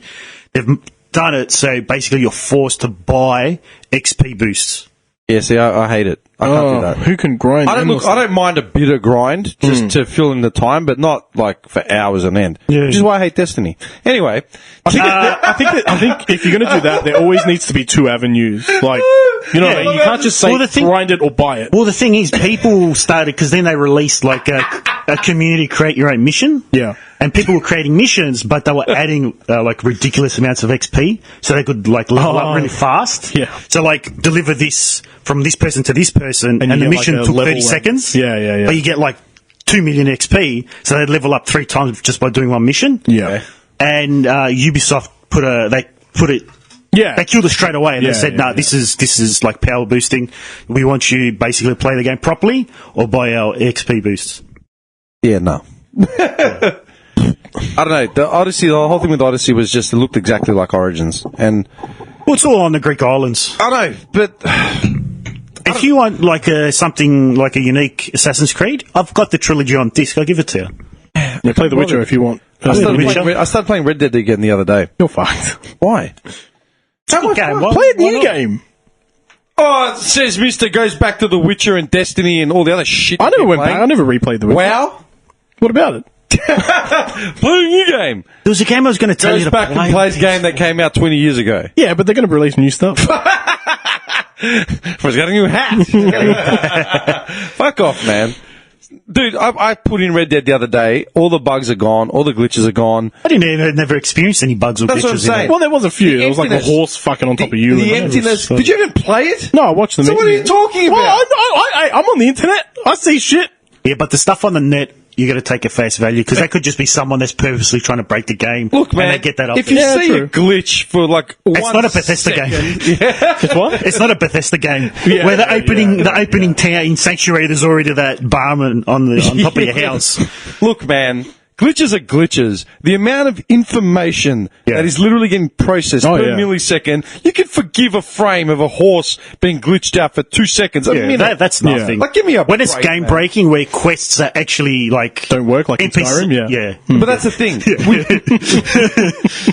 they've done it so basically you're forced to buy XP boosts. Yeah, see, I hate it. I can't do that. Who can grind? I don't mind a bit of grind just to fill in the time, but not like for hours on end. Yeah. Which is why I hate Destiny. Anyway, I think if you're going to do that, there always needs to be two avenues. Like, you know, you can't just say grind it or buy it. Well, the thing is, people started, because then they released like a community create your own mission. Yeah. And people were creating missions, but they were adding like ridiculous amounts of XP, so they could like level up really fast. Yeah. So like deliver this from this person to this person, and you the get, mission like, a took level 30 one. seconds. Yeah. But you get like 2 million XP, so they'd level up 3 times just by doing one mission. Yeah. And Ubisoft Yeah. they killed it straight away, and Yeah, they said, yeah, "No, this is like power boosting. We want you basically to play the game properly or buy our XP boosts." yeah, no. I don't know. The whole thing with Odyssey was just it looked exactly like Origins, and Well, it's all on the Greek islands. I know, but If you want like something like a unique Assassin's Creed, I've got the trilogy on disc. I'll give it to you. Yeah, play The Witcher if you want. I Witcher. started playing Red Dead again the other day. You're fucked. Why? It's a good game. Play a new game. Oh, it says Mister goes back to The Witcher and Destiny and all the other shit. I never went back. I never replayed The Witcher. Wow. What about it? Play a new game. There was a game I was going to tell you Goes to back play. and plays a game that came out 20 years ago. Yeah, but they're going to release new stuff. He's got a new hat. Fuck off, man. Dude, I put in Red Dead the other day. All the bugs are gone. All the glitches are gone. I never experienced any bugs or That's what I'm glitches in saying. it. Well, there was a few. The It was like a emptiness. horse fucking on top of you. The and emptiness. it was- Did you even play it? No, I watched them. So what are you talking about? Well, I'm on the internet. I see shit. Yeah, but the stuff on the net, you got to take at face value, because that could just be someone that's purposely trying to break the game. Look, man, and they get that up. if you Yeah, see true. a glitch for like It's 1 not a Bethesda second, game. It's what? It's not a Bethesda game Yeah, where the yeah, opening town in Sanctuary, there's already that barman on top of your house. Look, man, glitches are glitches. The amount of information that is literally getting processed per millisecond, you can forgive a frame of a horse being glitched out for 2 seconds. A minute. That's nothing. Like, give me a when it's break, game man. breaking, where quests are actually like Don't work like in Skyrim, yeah. yeah. But that's the thing.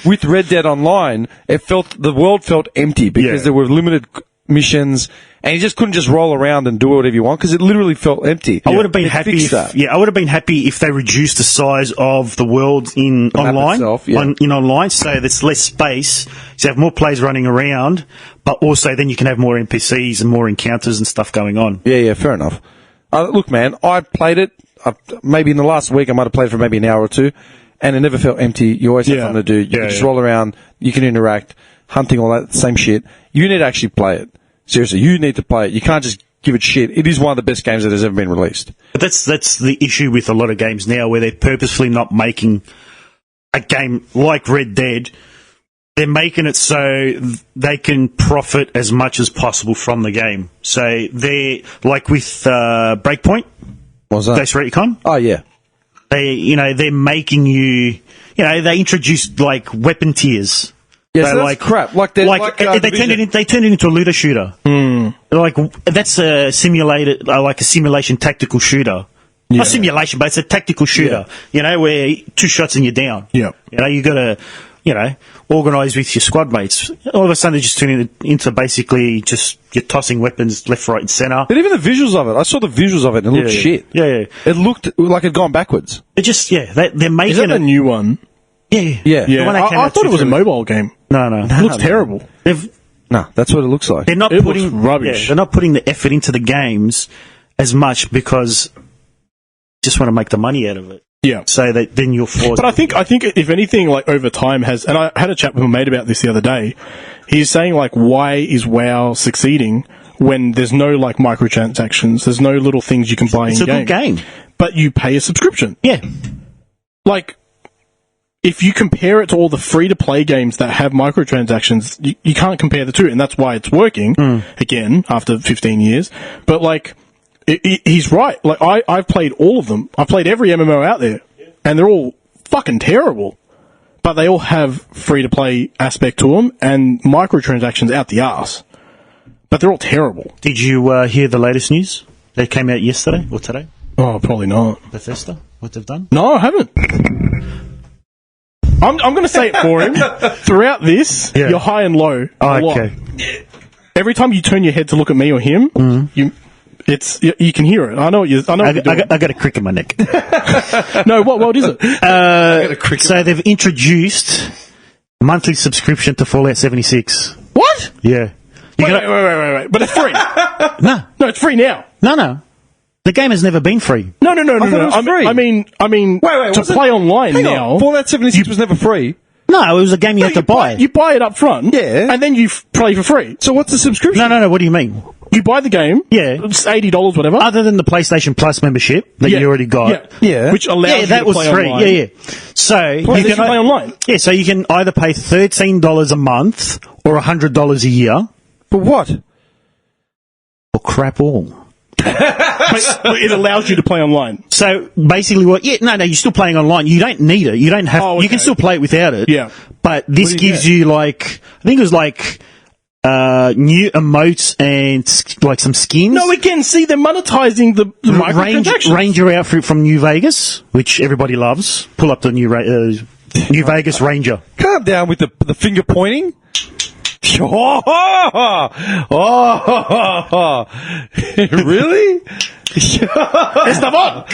With Red Dead Online, the world felt empty because there were limited missions, and you just couldn't just roll around and do whatever you want because it literally felt empty. I would have been They happy fixed if that. I would have been happy if they reduced the size of the world in map online. itself, yeah. In online, so there's less space, so you have more players running around, but also then you can have more NPCs and more encounters and stuff going on. Yeah, fair enough. Look, man, I played it. Maybe in the last week, I might have played for maybe an hour or two, and it never felt empty. You always have something to do. You can just roll around. You can interact, hunting, all that same shit. You need to actually play it. Seriously, you need to play it. You can't just give it shit. It is one of the best games that has ever been released. But that's the issue with a lot of games now, where they're purposefully not making a game like Red Dead. They're making it so they can profit as much as possible from the game. So they're like with Breakpoint, What's that? Ghost Recon. Oh, yeah. They're making you. They introduced like weapon tiers. Yeah, So, so that's like- crap. Like They turned it into a looter shooter. Like that's a simulated, like a simulation tactical shooter. Not simulation, but it's a tactical shooter. Where 2 shots and you're down. Yeah. You got to, organise with your squad mates. All of a sudden, they just turn it into basically just you're tossing weapons left, right, and centre. But even the visuals of it, I saw the visuals of it and it looked shit. Yeah. It looked like it'd gone backwards. It just they're making Is that the it. new one? Yeah. Yeah. Yeah, The one that came I out thought it was a 2-3 mobile game. No. It looks terrible. No, that's what it looks like. They're not It putting looks rubbish. they're not putting the effort into the games as much because they just want to make the money out of it. Yeah. So that then you're forced. But I think if anything, like over time has, and I had a chat with my mate about this the other day. He's saying like, why is WoW succeeding when there's no like microtransactions? There's no little things you can buy it's in a game. good game. But you pay a subscription. Yeah. Like, if you compare it to all the free-to-play games that have microtransactions, you can't compare the two, and that's why it's working, again, after 15 years. But, like, he's right. Like, I've played all of them. I've played every MMO out there, and they're all fucking terrible. But they all have free-to-play aspect to them, and microtransactions out the arse. But they're all terrible. Did you hear the latest news that came out yesterday or today? Oh, probably not. Bethesda, what they've done? No, I haven't. I'm going to say it for him. Throughout this, you're high and low. A lot. Okay. Every time you turn your head to look at me or him, you can hear it. I know what you're doing. I got a crick in my neck. No, what is it? So they've introduced monthly subscription to Fallout 76. What? Yeah. Wait. But it's free. No. No, it's free now. No. The game has never been free. No. thought it was free. I mean, Wait, to was it- play online Hang now. on. Fallout 76 was never free. No, it was a game you had to buy. You buy it up front. Yeah. And then you play for free. So what's the subscription? No. What do you mean? You buy the game. Yeah. It's $80, whatever. Other than the PlayStation Plus membership that you already got. Yeah. Which allows you that to was play free. online. Yeah. So you you can play online. Yeah, so you can either pay $13 a month or $100 a year, For what? or crap all. But it allows you to play online. So basically, you're still playing online. You don't need it. You don't have. Oh, You can okay. still play it without it. Yeah. But this do you gives get? you like, I think it was like new emotes and like some skins. No, again, see, they're monetizing the microtransactions. Ranger outfit from New Vegas, which everybody loves. Pull up the new New Vegas Ranger. Calm down with the finger pointing. Really? Stuff on.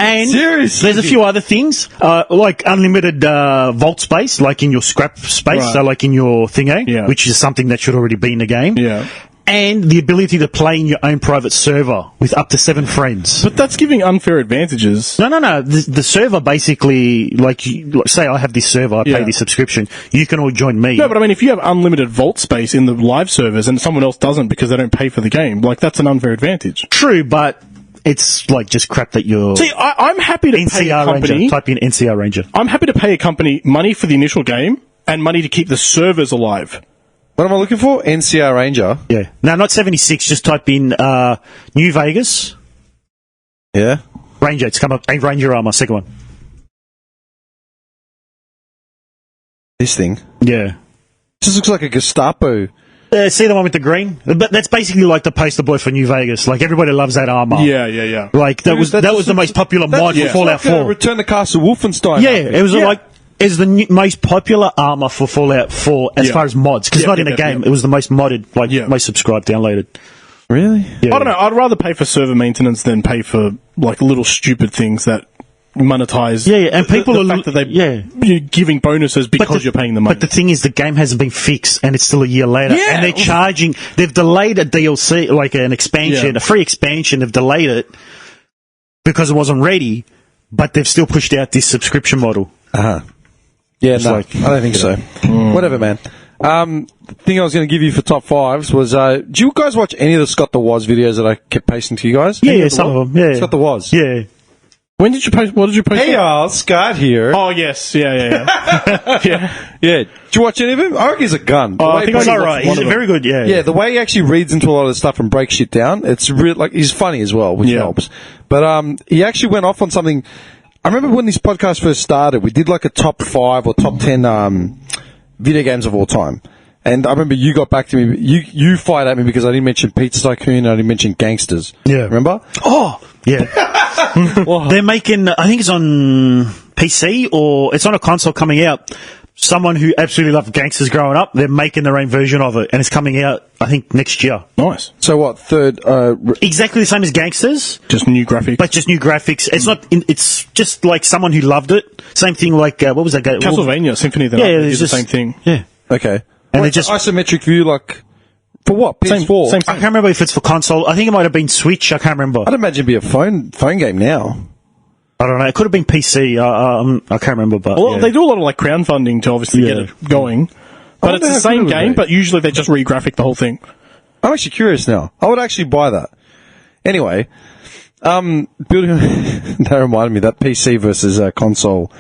And Seriously? there's a few other things, like unlimited vault space, like in your scrap space, Right. so like in your thingo, Yeah. which is something that should already be in the game. Yeah. And the ability to play in your own private server with up to 7 friends. But that's giving unfair advantages. No. The server basically, like say I have this server, I Yeah. pay this subscription, you can all join me. No, but I mean, if you have unlimited vault space in the live servers and someone else doesn't because they don't pay for the game, like, that's an unfair advantage. True, but it's like just crap that you're... See, I'm happy to pay a NCR company. Ranger. Type in NCR Ranger. I'm happy to pay a company money for the initial game and money to keep the servers alive. What am I looking for? NCR Ranger. Yeah. No, not 76. Just type in New Vegas Yeah. Ranger. It's come up. Ranger Armor, second one. This thing. Yeah. This looks like a Gestapo. See the one with the green? But that's basically like the poster boy for New Vegas. Like everybody loves that armor. Yeah. Like that was the most popular mod for Fallout 4. Return to Castle Wolfenstein. Yeah, it was like it's the most popular armor for Fallout 4 as far as mods. Because not in a game, it was the most modded, most subscribed, downloaded. Really? Yeah. I don't know. I'd rather pay for server maintenance than pay for, like, little stupid things that monetize. Yeah, and people the are fact that you're giving bonuses because you're paying the money. But the thing is, the game hasn't been fixed, and it's still a year later. Yeah. And they're charging. They've delayed a DLC, like an expansion, a free expansion. They've delayed it because it wasn't ready, but they've still pushed out this subscription model. Uh-huh. Yeah, no, like, I don't think so. Whatever, man. The thing I was going to give you for top fives was, do you guys watch any of the Scott the Woz videos that I kept pasting to you guys? Yeah, some of them. Yeah, Scott the Woz. Yeah. When did you post? What did you post? Hey y'all, Scott here. Oh yes, yeah. Yeah. Did you watch any of him? I reckon he's a gun. Oh, I think He's I all right. He's very good. Yeah. Yeah, the way he actually reads into a lot of the stuff and breaks shit down, it's real. Like he's funny as well, which helps. But he actually went off on something. I remember when this podcast first started, we did like a top 5 or top 10 video games of all time. And I remember you got back to me. You fired at me because I didn't mention Pizza Tycoon and I didn't mention Gangsters. Yeah. Remember? Oh, yeah. They're making, I think it's on PC or it's on a console coming out. Someone who absolutely loved Gangsters growing up, they're making their own version of it, and it's coming out, I think, next year. Nice. So what? Third? Exactly the same as Gangsters, Just new graphics. but just new graphics. It's not. It's just like someone who loved it. Same thing like what was that game? Castlevania Symphony of the Yeah, Night it's is the just- same thing. Yeah, Okay. and Like they just. isometric view, like for what? PS4. Same I can't remember if it's for console. I think it might have been Switch. I can't remember. I'd imagine it'd be a phone game now. I don't know. It could have been PC. I can't remember, but Well, yeah. they do a lot of like crowdfunding to obviously get it going. But wonder it's the how same good it would game, be. but usually they just re-graphic the whole thing. I'm actually curious now. I would actually buy that. Anyway, building. That reminded me that PC versus console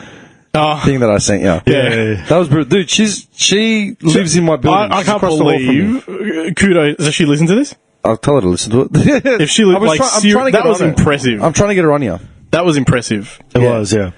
thing that I sent you. Yeah. That was brutal. Dude, she lives in my building. I She's can't across the hall from me. believe. Kudos. Does she listen to this? I'll tell her to listen to it. If she I was like, I'm trying to that get was on her. impressive. I'm trying to get her on you. That was impressive. It was, yeah.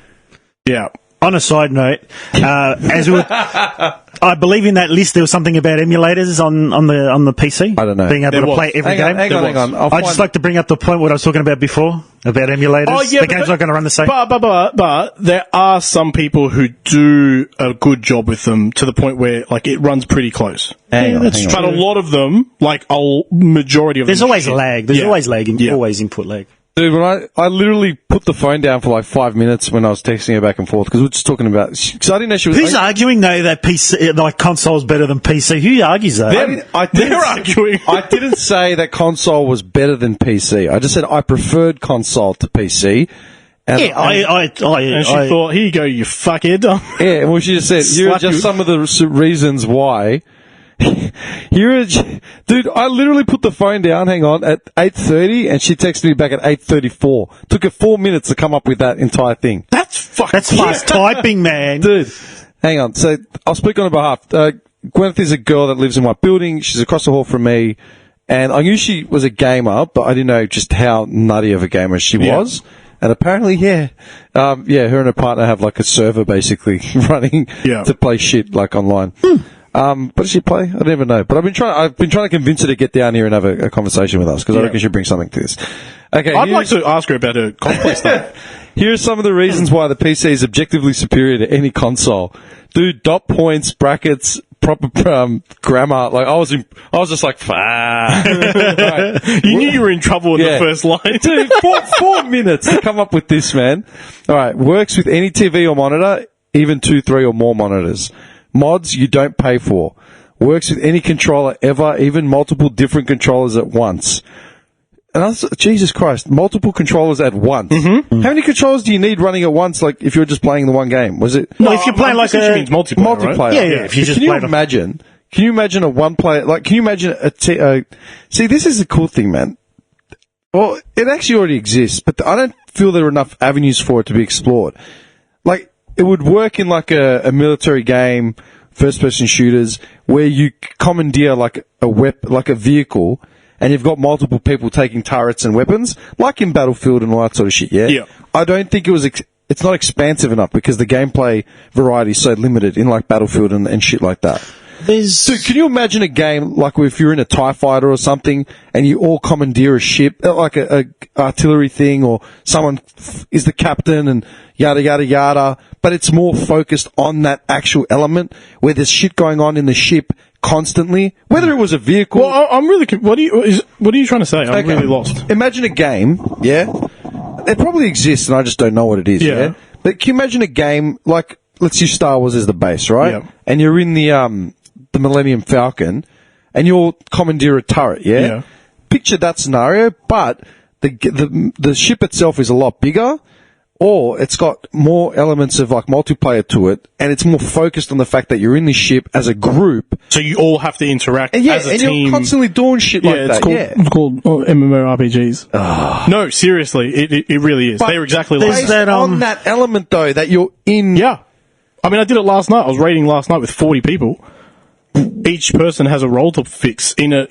Yeah. On a side note, I believe in that list there was something about emulators on the PC. I don't know. Being able There to was. play every game. Hang on. I'd just like to bring up the point what I was talking about before about emulators. Oh, yeah, the game's not going to run the same. But there are some people who do a good job with them to the point where like it runs pretty close. Hang on. But a lot of them, like a majority of There's them, always shit. lag. There's Yeah. always lag. Yeah. Always input lag. Dude, when I literally put the phone down for like 5 minutes when I was texting her back and forth because we were just talking about. Because I didn't know she was. Who's arguing though that PC, like console's better than PC? Who argues that? They're arguing. I didn't say that console was better than PC. I just said I preferred console to PC. And, yeah, And she thought, here you go, you fuckhead. yeah, well, she just said, here are Slap you. just some of the reasons why. Dude, I literally put the phone down, hang on, at 8:30, and she texted me back at 8:34. Took her 4 minutes to come up with that entire thing. That's fucking... That's fast typing, man. Dude, hang on. So, I'll speak on her behalf. Gwyneth is a girl that lives in my building. She's across the hall from me. And I knew she was a gamer, but I didn't know just how nutty of a gamer she was. And apparently, her and her partner have like a server basically running to play shit like online. But does she play? I don't even know. But I've been trying to convince her to get down here and have a conversation with us because I reckon she'll bring something to this. Okay, I'd like to ask her about her cosplay stuff. here are some of the reasons why the PC is objectively superior to any console. Dude, dot points, brackets, proper grammar. Like I was just like, right. You knew you were in trouble in the first line. Dude, 4 minutes to come up with this, man. All right, works with any TV or monitor, even 2, 3 or more monitors. Mods you don't pay for. Works with any controller ever, even multiple different controllers at once. And I was, Jesus Christ, multiple controllers at once. Mm-hmm. How many controllers do you need running at once? Like if you're just playing the one game, was it? No, if you're playing like she means multiplayer, right? Yeah. If you just Can you play them. imagine? Can you imagine a one player? Like, can you imagine see, this is the cool thing, man. Well, it actually already exists, but I don't feel there are enough avenues for it to be explored. Like, it would work in like a military game, first-person shooters, where you commandeer like like a vehicle, and you've got multiple people taking turrets and weapons, like in Battlefield and all that sort of shit. Yeah. I don't think it was. It's not expansive enough because the gameplay variety is so limited in like Battlefield and shit like that. Dude, can you imagine a game like if you're in a TIE fighter or something and you all commandeer a ship, like a artillery thing, or someone is the captain and yada, yada, yada, but it's more focused on that actual element where there's shit going on in the ship constantly, whether it was a vehicle. Well, I'm really... What are you trying to say? I'm really lost. Imagine a game, yeah? It probably exists and I just don't know what it is, yeah? But can you imagine a game like, let's use Star Wars as the base, right? Yeah. And you're in the Millennium Falcon, and you'll commandeer a turret, yeah? Picture that scenario, but the ship itself is a lot bigger. or it's got more elements of like multiplayer to it, and it's more focused on the fact that you're in this ship as a group. So you all have to interact And as a team. you're constantly doing shit like that. It's called MMORPGs. No, seriously, it really is. But They're exactly like based that. on that element though, that you're in. Yeah. I mean, I did it last night. I was raiding last night with 40 people. Each person has a role to fix in a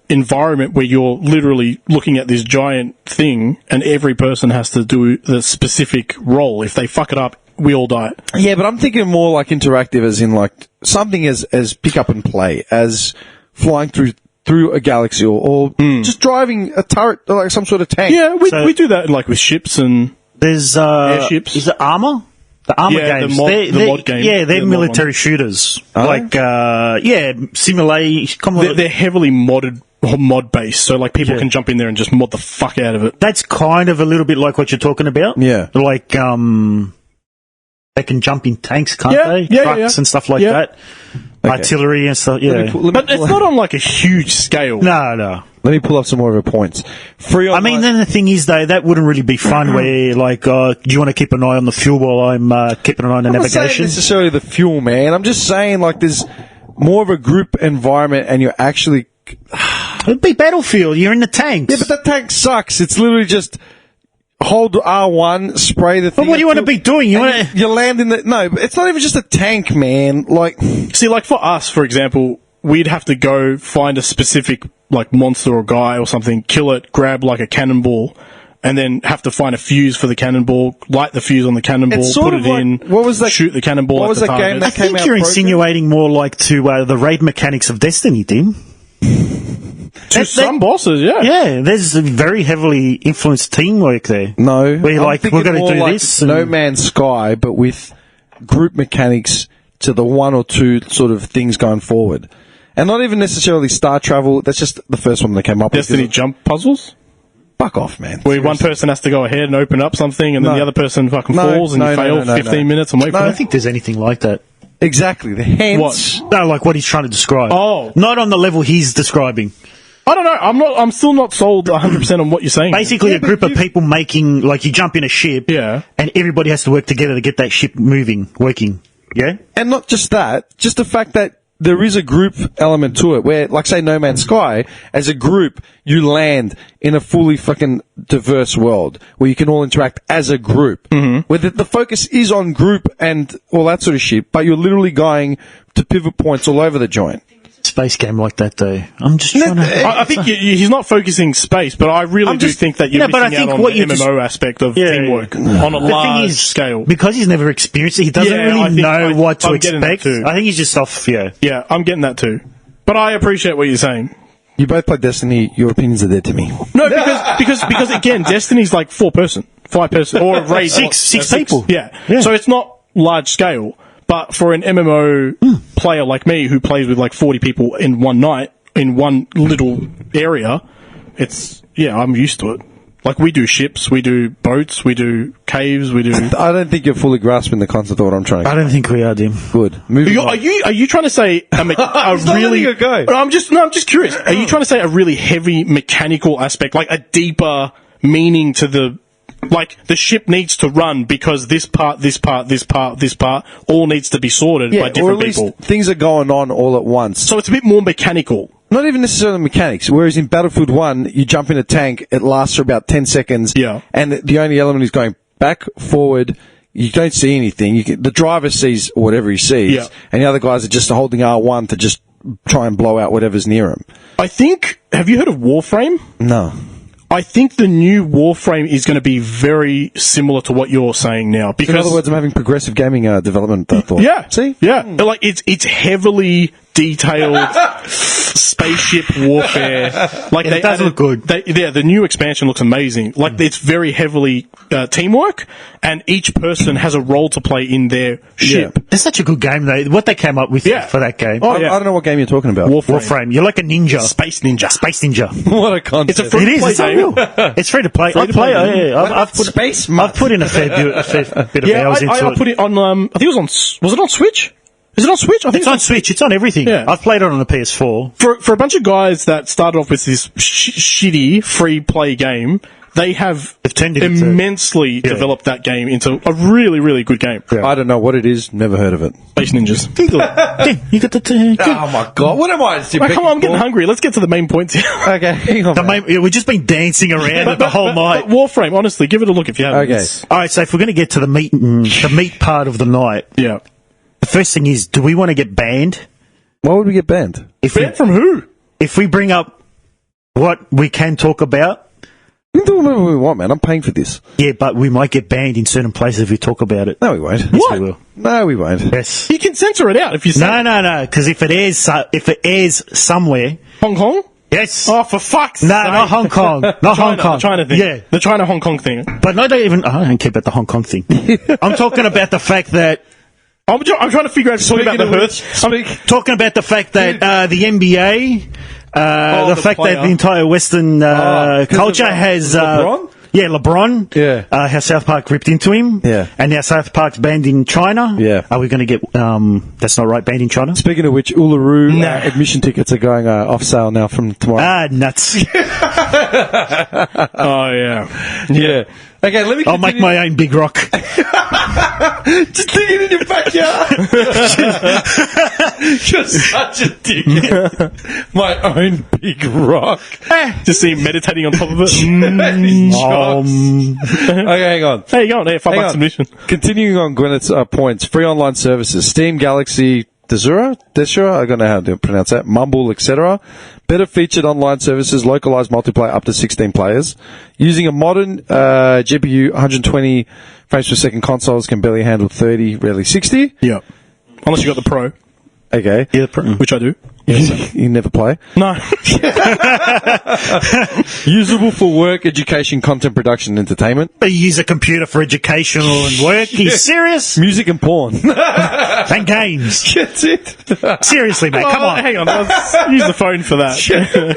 environment where you're literally looking at this giant thing, and every person has to do the specific role. If they fuck it up, we all die. Yeah, but I'm thinking more like interactive, as in like something as pick up and play, as flying through a galaxy, or just driving a turret, or like some sort of tank. Yeah, we do that like with ships and There's airships. Is it Armor? The Armor Yeah, games. the mod game. Yeah, they're The mod military one. shooters. Oh. Like, simulate. They're heavily mod based, so like people can jump in there and just mod the fuck out of it. That's kind of a little bit like what you're talking about. Yeah. Like, they can jump in tanks, can't Yeah, they? yeah, Trucks yeah. and stuff like Yeah. that. Artillery and stuff, yeah. But it's not on like a huge scale. No. Let me pull up some more of her points. Free I mean, then the thing is, though, that wouldn't really be fun where, like, do you want to keep an eye on the fuel while I'm keeping an eye on the I'm not saying navigation? necessarily the fuel, man. I'm just saying like there's more of a group environment, and you're actually. It'd be Battlefield. You're in the tanks. Yeah, but that tank sucks. It's literally just hold R1, spray the thing. But what do you want to be doing? You and want to... you land in the. No, but it's not even just a tank, man. Like. See, like for us, for example, we'd have to go find a specific like monster or guy or something, kill it, grab like a cannonball, and then have to find a fuse for the cannonball, light the fuse on the cannonball, It's sort put of it like- in, what was that- shoot the cannonball what at was the that game target. that I think came out you're broken? insinuating more like to the raid mechanics of Destiny, Tim. To some bosses, yeah. Yeah, there's a very heavily influenced teamwork there. No, Where you're I'm like, thinking we're going more to do like this. No Man's Sky, but with group mechanics to the one or two sort of things going forward, and not even necessarily star travel. That's just the first one that came up. Destiny with. jump puzzles, Fuck off, man. where one person has to go ahead and open up something, and then No. the other person fucking No, falls, and no, you no, fail no, no, 15 no. minutes and wait No, for I it. don't think there's anything like that. Exactly. The hence. What? No, like what he's trying to describe. Oh. Not on the level he's describing. I don't know. I'm still not sold 100% on what you're saying. Basically, a group of people making, like, you jump in a ship, Yeah. and everybody has to work together to get that ship working. Yeah? And not just that, just the fact that there is a group element to it where, like say No Man's Sky, as a group, you land in a fully fucking diverse world where you can all interact as a group. Mm-hmm. Where the focus is on group and all that sort of shit, but you're literally going to pivot points all over the joint. Space game like that, though. I'm just trying to... I think he's not focusing space, but I really do think that you're No, but I missing think out on what the you MMO aspect of Yeah. teamwork on a The thing large is, scale. because he's never experienced it, he doesn't Yeah, I really think know what to I'm getting that expect. too. I think he's just off, yeah. Yeah, I'm getting that too. But I appreciate what you're saying. You both play Destiny, your opinions are dead to me. No, because again, Destiny's like 5 person, or raid Six people. Yeah. Yeah. So it's not large scale, but for an MMO player like me who plays with like 40 people in one night in one little area, I'm used to it. Like we do ships, we do boats, we do caves, we do. I don't think you're fully grasping the concept of what I'm trying to I don't think we are, Dim. Good. Moving on. Are you trying to say a not really? letting it go. I'm just curious. Are you trying to say a really heavy mechanical aspect, like a deeper meaning to the, like the ship needs to run because this part all needs to be sorted by or at different least people. things are going on all at once. So it's a bit more mechanical. Not even necessarily mechanics. Whereas in Battlefield 1, you jump in a tank, it lasts for about 10 seconds. Yeah. And the only element is going back, forward. You don't see anything. The driver sees whatever he sees. Yeah. And the other guys are just holding R1 to just try and blow out whatever's near him. I think. Have you heard of Warframe? No. I think the new Warframe is going to be very similar to what you're saying now. Because In other words, I'm having progressive gaming development, I thought. yeah, See? yeah, like it's heavily detailed spaceship warfare. Like It does look good. The new expansion looks amazing. Like it's very heavily teamwork, and each person has a role to play in their ship. It's such a good game, though. What they came up with Yeah. for that game. Oh, I don't know what game you're talking about. Warframe. You're like a ninja. Space Ninja. Space ninja. What a concept. It's a free It is. play It's game. unreal. It's free to play. Free I to play. play, Yeah, I've put in a fair bit of hours into I it. put it on. I think it was on. Was it on Switch? Is it on Switch? I think It's on Switch. It's on everything. Yeah. I've played it on the PS4. For a bunch of guys that started off with this shitty free play game, they have They've turned it into- immensely developed that game into a really, really good game. I don't know what it is. Never heard of it. Space Ninjas. You got the Oh my god! What am I? Right, come on, I'm getting hungry. Let's get to the main points here. Okay, hang on. we've just been dancing around it the whole night. But Warframe, honestly, give it a look if you haven't. Okay. It's- All right, so if we're going to get to the meat part of the night, Yeah. the first thing is, do we want to get banned? Why would we get banned? Banned from who? If we bring up what we can talk about, We can do whatever we want, man. I'm paying for this. yeah, but we might get banned in certain places if we talk about it. No, we won't. Yes, we will. No, we won't. Yes. You can censor it out if you say No, because if it airs somewhere, Hong Kong. yes. Oh, for fuck's No, sake. not Hong Kong. Not China, Hong Kong. The China thing. Yeah. The China Hong Kong thing. But I don't care about the Hong Kong thing. I'm talking about the fact that I'm trying to figure out if you're talking about the Hearth. talking about the fact that the NBA, Oh, the the fact that player. the entire Western 'cause culture of has LeBron? LeBron. Yeah. How South Park ripped into him. Yeah. And now South Park's banned in China. Yeah. Are we going to get? That's not right. Banned in China. Speaking of which, Uluru admission tickets are going off sale now from tomorrow. Ah, nuts! Oh, yeah. Yeah. Okay, let me. I'll make my own big rock. Just dig it in your backyard. You're such a dickhead. My own big rock. Just see him meditating on top of it. Okay, hang on. There you go. There, $5 Hang on. admission. Continuing on Gwyneth's points, free online services, Steam, Galaxy, Desura, I don't know how to pronounce that, Mumble, etc. Better featured online services, localized multiplayer up to 16 players. Using a modern GPU, 120 frames per second consoles can barely handle 30, rarely 60. Yeah. Unless you got the Pro, Okay. Yeah, which I do. You never play. No. Usable for work, education, content production, and entertainment. You use a computer for educational and work. Are you serious? Music and porn. And games. That's it. Seriously, mate. Come Oh, on. hang on. Let's use the phone for that.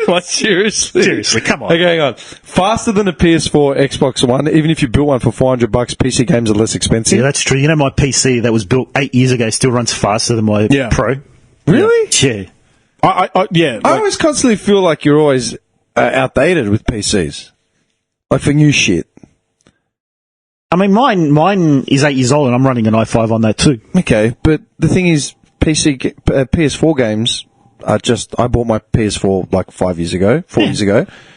Like, seriously. Seriously, come on. Okay, hang on. Faster than a PS4, Xbox One. Even if you built one for $400, PC games are less expensive. Yeah, that's true. You know, my PC that was built 8 years ago still runs faster than my Yeah. Pro. Really? Yeah. Yeah. I always constantly feel like you're always outdated with PCs. Like for new shit. I mean, mine is 8 years old and I'm running an i5 on that too. Okay, but the thing is, PS4 games are just. I bought my PS4 like 4 years ago.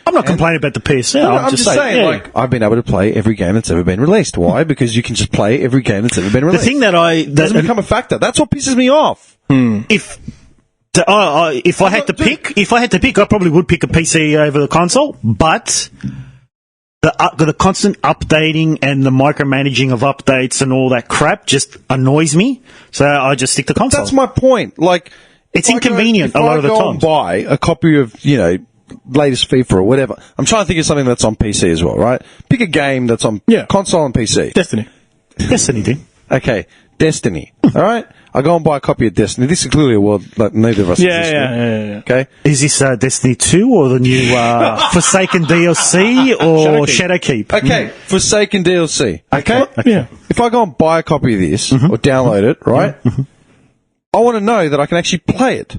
I'm not complaining about the PS. Yeah, I'm just saying, yeah. like, I've been able to play every game that's ever been released. Why? Because you can just play every game that's ever been the released. thing that It doesn't become a factor. That's what pisses me off. if I had to pick, I probably would pick a PC over the console. But the constant updating and the micromanaging of updates and all that crap just annoys me. So I just stick to console. That's my point. Like, It's if I go- inconvenient if a lot of the I go time. and buy a copy of, latest FIFA or whatever. I'm trying to think of something that's on PC as well, right? Pick a game that's on console and PC. Destiny. Destiny, dude. Okay, Destiny. All right? I go and buy a copy of Destiny. This is clearly a world like neither of us exist in. Yeah. Okay? Is this Destiny 2 or the new Forsaken DLC or Shadowkeep? Okay, Forsaken DLC. Okay? Yeah. If I go and buy a copy of this or download it, right? I want to know that I can actually play it.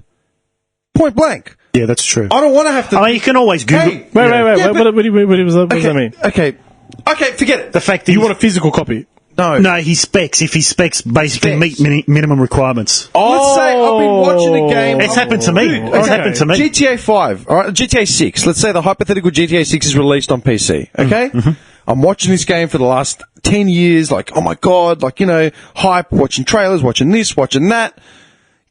Point blank. Yeah, that's true. I don't want to have to. I mean, you can always Google. Hey, Wait. Yeah, What does that mean? Okay, forget it. The fact that You want a physical copy? No. No, he specs. If he specs, basically meet minimum requirements. Let's say I've been watching a game. It's happened to me. It's happened to me. GTA 5, all right, GTA 6. Let's say the hypothetical GTA 6 is released on PC, okay? I'm watching this game for the last 10 years, like, oh my god, like, hype, watching trailers, watching this, watching that.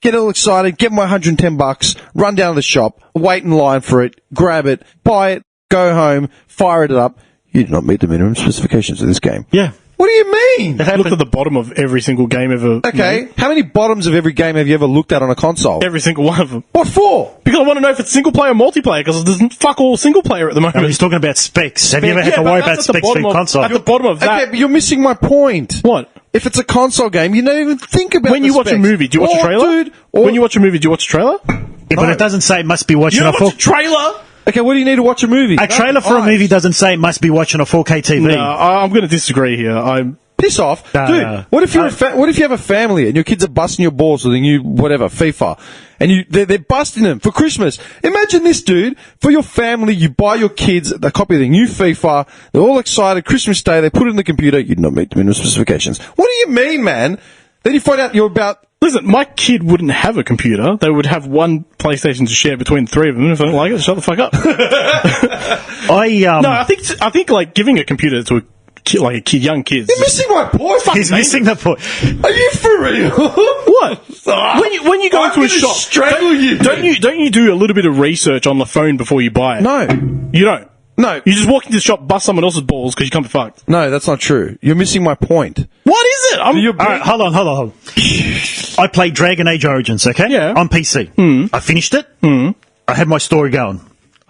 Get all excited, get my $110, run down to the shop, wait in line for it, grab it, buy it, go home, fire it up. You do not meet the minimum specifications of this game. Yeah. What do you mean? Look at the bottom of every single game ever. Okay, made. how many bottoms of every game have you ever looked at on a console? Every single one of them. What for? Because I want to know if it's single player or multiplayer, because there's fuck all single player at the moment. I mean, he's talking about specs. Have you ever had to but worry that's about at the specs for bottom your of- console? At the bottom of that. Okay, but you're missing my point. What? If it's a console game, you don't even think about When the you watch a specs. movie, do you watch a trailer? Dude, When you watch a movie, do you watch a trailer? Yeah, but it doesn't say it must be watching You a don't full. watch a trailer? okay, what do you need to watch a movie? A trailer for a movie doesn't say it must be watching a 4K TV. No, I'm going to disagree here. piss off, No, dude. no. What if what if you have a family and your kids are busting your balls with the new whatever FIFA, and they're busting them for Christmas? Imagine this, dude. For your family, you buy your kids a copy of the new FIFA. They're all excited. Christmas Day, they put it in the computer. You did not meet the minimum specifications. What do you mean, man? Then you find out you're about. Listen, my kid wouldn't have a computer. They would have one PlayStation to share between the three of them. If I don't like it, shut the fuck up. No, I think like giving a computer to a kid, like a kid, young kids. You're missing my point. he's missing the point. Are you for real? What? When you go I'm into a gonna shop, strangle you. Don't you do a little bit of research on the phone before you buy it? No. You don't. No. You just walk into the shop, bust someone else's balls because you can't be fucked. No, that's not true. You're missing my point. What is it? All right, hold on. I played Dragon Age Origins, okay? Yeah. On PC. I finished it. I had my story going.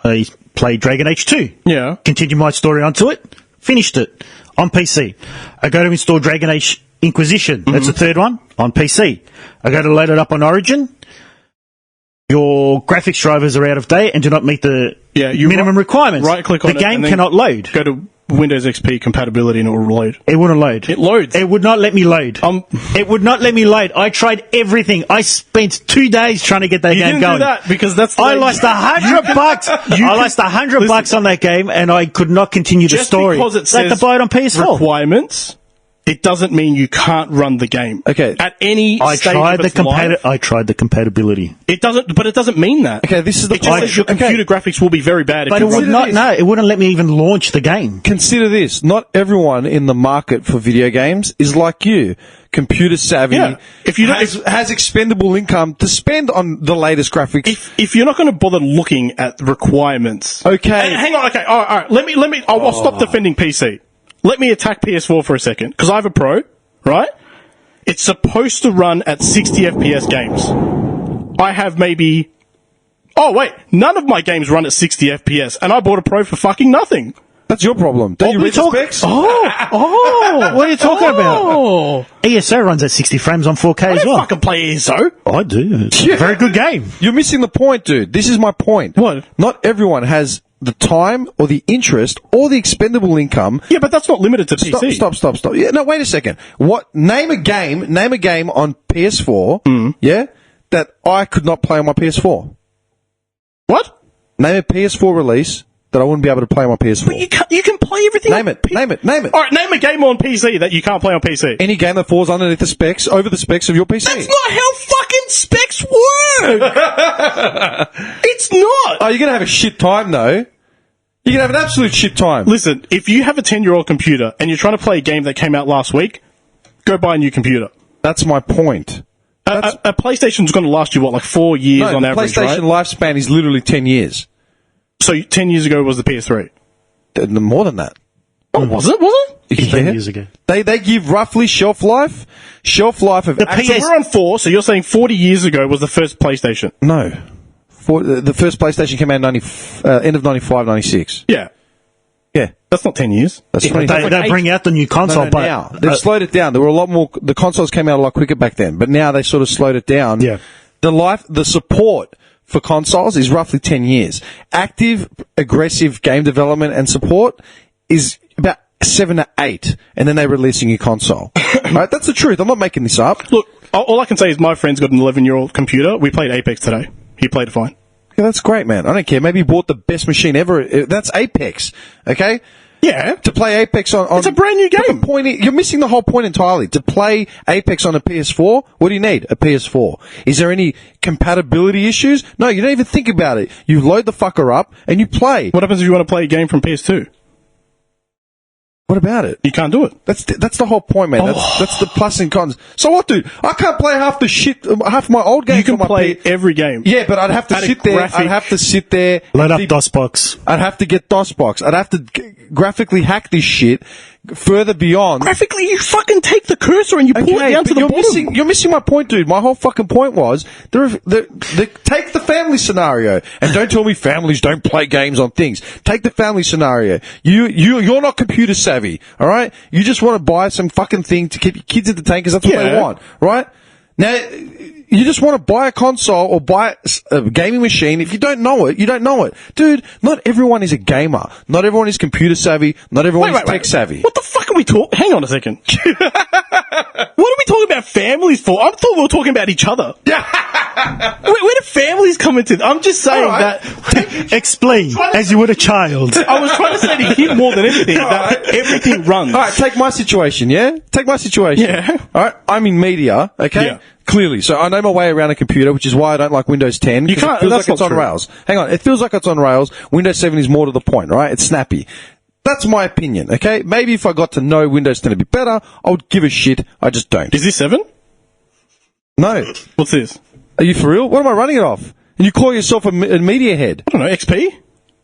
I played Dragon Age 2. Yeah. Continued my story onto it. Finished it. On PC. I go to install Dragon Age Inquisition. That's the third one. On PC. I go to load it up on Origin. Your graphics drivers are out of date and do not meet the minimum requirements. Right-click on it. The game and then cannot load. Go to Windows XP compatibility and it will load. It wouldn't load. It loads. It would not let me load. It would not let me load. I tried everything. I spent 2 days trying to get that You game didn't going. do that because that's. I lost $100. I lost $100 on that game, and I could not continue the Just story. because it I had says to buy it on PS4. requirements, it doesn't mean you can't run the game. Okay. At any I stage tried of the its life, I tried the compatibility, it doesn't mean that. Okay, this is the It just point. says your Okay. computer graphics will be very bad. but if it you would run not. this. No, it wouldn't let me even launch the game. Consider this. Not everyone in the market for video games is like you. Computer savvy. Yeah. If you don't- has expendable income to spend on the latest graphics. If you're not going to bother looking at the requirements, Okay. Hang on. Okay, all right. Let me. I'll stop defending PC. Let me attack PS4 for a second because I have a Pro. Right? It's supposed to run at 60 FPS games. I have maybe. Oh wait, none of my games run at 60 FPS, and I bought a Pro for fucking nothing. That's your problem. Don't you read the specs? What are you talking about? ESO runs at 60 frames on 4K I as don't well. fucking play ESO. I do. It's a very good game. You're missing the point, dude. This is my point. What? Not everyone has the time or the interest or the expendable income. Yeah, but that's not limited to PC. Stop. Yeah, no, wait a second. Name a game on PS4, yeah, that I could not play on my PS4. What? Name a PS4 release that I wouldn't be able to play on my PS4. But you can play everything. Name it. All right, name a game on PC that you can't play on PC. Any game that falls underneath the specs, over the specs of your PC. That's not how fucking specs work. It's not. Oh, you're going to have a shit time, though. You're going to have an absolute shit time. Listen, if you have a 10-year-old computer and you're trying to play a game that came out last week, go buy a new computer. That's my point. A PlayStation's going to last you, what, like 4 years No, on the average, PlayStation right? lifespan is literally 10 years. So 10 years ago was the PS3. More than that. Oh, was it? 10 years ago. They give roughly shelf life of... So we're on 4, so you're saying 40 years ago was the first PlayStation? No. The first PlayStation came out in end of 95, 96. Yeah. Yeah. That's not 10 years. That's 20. They bring out the new console, but now. They've slowed it down. There were a lot more... The consoles came out a lot quicker back then, but now they sort of slowed it down. Yeah. The support for consoles is roughly 10 years. Active, aggressive game development and support is about 7 to 8, and then they release a new console. Right? That's the truth. I'm not making this up. Look, all I can say is my friend's got an 11-year-old computer. We played Apex today. He played it fine. Yeah, that's great, man. I don't care. Maybe he bought the best machine ever. That's Apex. Okay? Yeah. To play Apex on It's a brand new but game. the point you're missing the whole point entirely. To play Apex on a PS4, what do you need? A PS4. Is there any compatibility issues? No, you don't even think about it. You load the fucker up and you play. What happens if you want to play a game from PS2? What about it? You can't do it. That's the whole point, man. That's the plus and cons. So what, dude? I can't play half my old games. You can on my play every game. Yeah, but I'd have to At a sit there. graphic- I'd have to sit there. load up DOSBox. I'd have to get DOSBox. I'd have to graphically hack this shit further beyond. Graphically, you fucking take the cursor and you pull it down but to the bottom. You're missing my point, dude. My whole fucking point was, take the family scenario, and don't tell me families don't play games on things. Take the family scenario. You're not computer savvy, all right? You just want to buy some fucking thing to keep your kids entertained because that's what they Yeah. want, right? Now, You just want to buy a console or buy a gaming machine. If you don't know it, you don't know it. Dude, not everyone is a gamer. Not everyone is computer savvy. Not everyone is tech savvy. What the fuck are we talking? Hang on a second. What are we talking about families for? I thought we were talking about each other. Where do families come into? I'm just saying that. Explain, as you would a child. I was trying to say to him more than anything that everything runs. All right, take my situation, yeah? Take my situation. Yeah. All right, I'm in media, okay? Yeah. Clearly. So I know my way around a computer, which is why I don't like Windows 10. You can't, it feels that's like it's not on true. rails. Hang on, it feels like it's on rails. Windows 7 is more to the point, right? It's snappy. That's my opinion, okay? Maybe if I got to know Windows 10 a bit better, I would give a shit. I just don't. Is this 7? No. What's this? Are you for real? What am I running it off? And you call yourself a media head? I don't know, XP?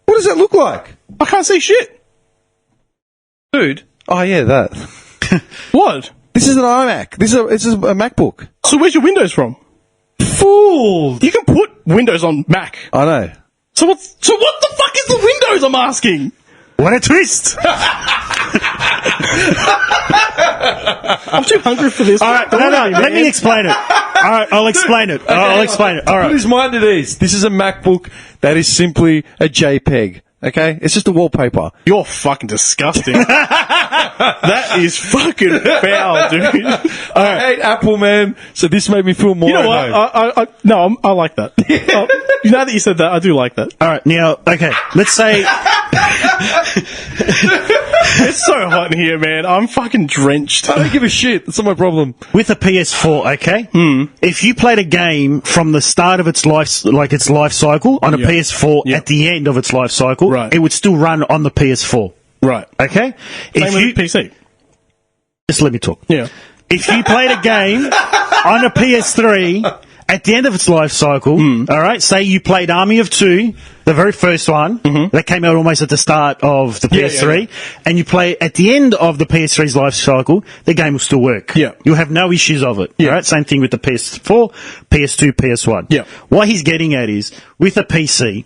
What does that look like? I can't see shit. Dude. Oh, yeah, that. What? This is an iMac. This is a MacBook. So where's your Windows from? Fool! You can put Windows on Mac. I know. So what the fuck is the Windows, I'm asking? What a twist! I'm too hungry for this. All right, no, let me explain it. All right, I'll explain it. I'll explain it. All Put right. his mind at ease. This is a MacBook that is simply a JPEG. Okay? It's just a wallpaper. You're fucking disgusting. That is fucking foul, dude. I hate Apple, man. So this made me feel more You know what? I like that. Now that you said that, I do like that. All right, now, okay, let's say... It's so hot in here, man. I'm fucking drenched. I don't give a shit. That's not my problem. With a PS4, okay? If you played a game from the start of its life cycle on a PS4 at the end of its life cycle, Right. it would still run on the PS4. Right. Okay? Same with PC. Just let me talk. Yeah. If you played a game on a PS3 at the end of its life cycle, all right, say you played Army of Two, the very first one, that came out almost at the start of the PS3, and you play at the end of the PS3's life cycle, the game will still work. Yeah. You'll have no issues of it. Yeah. All right? Same thing with the PS4, PS2, PS1. Yeah. What he's getting at is, with a PC,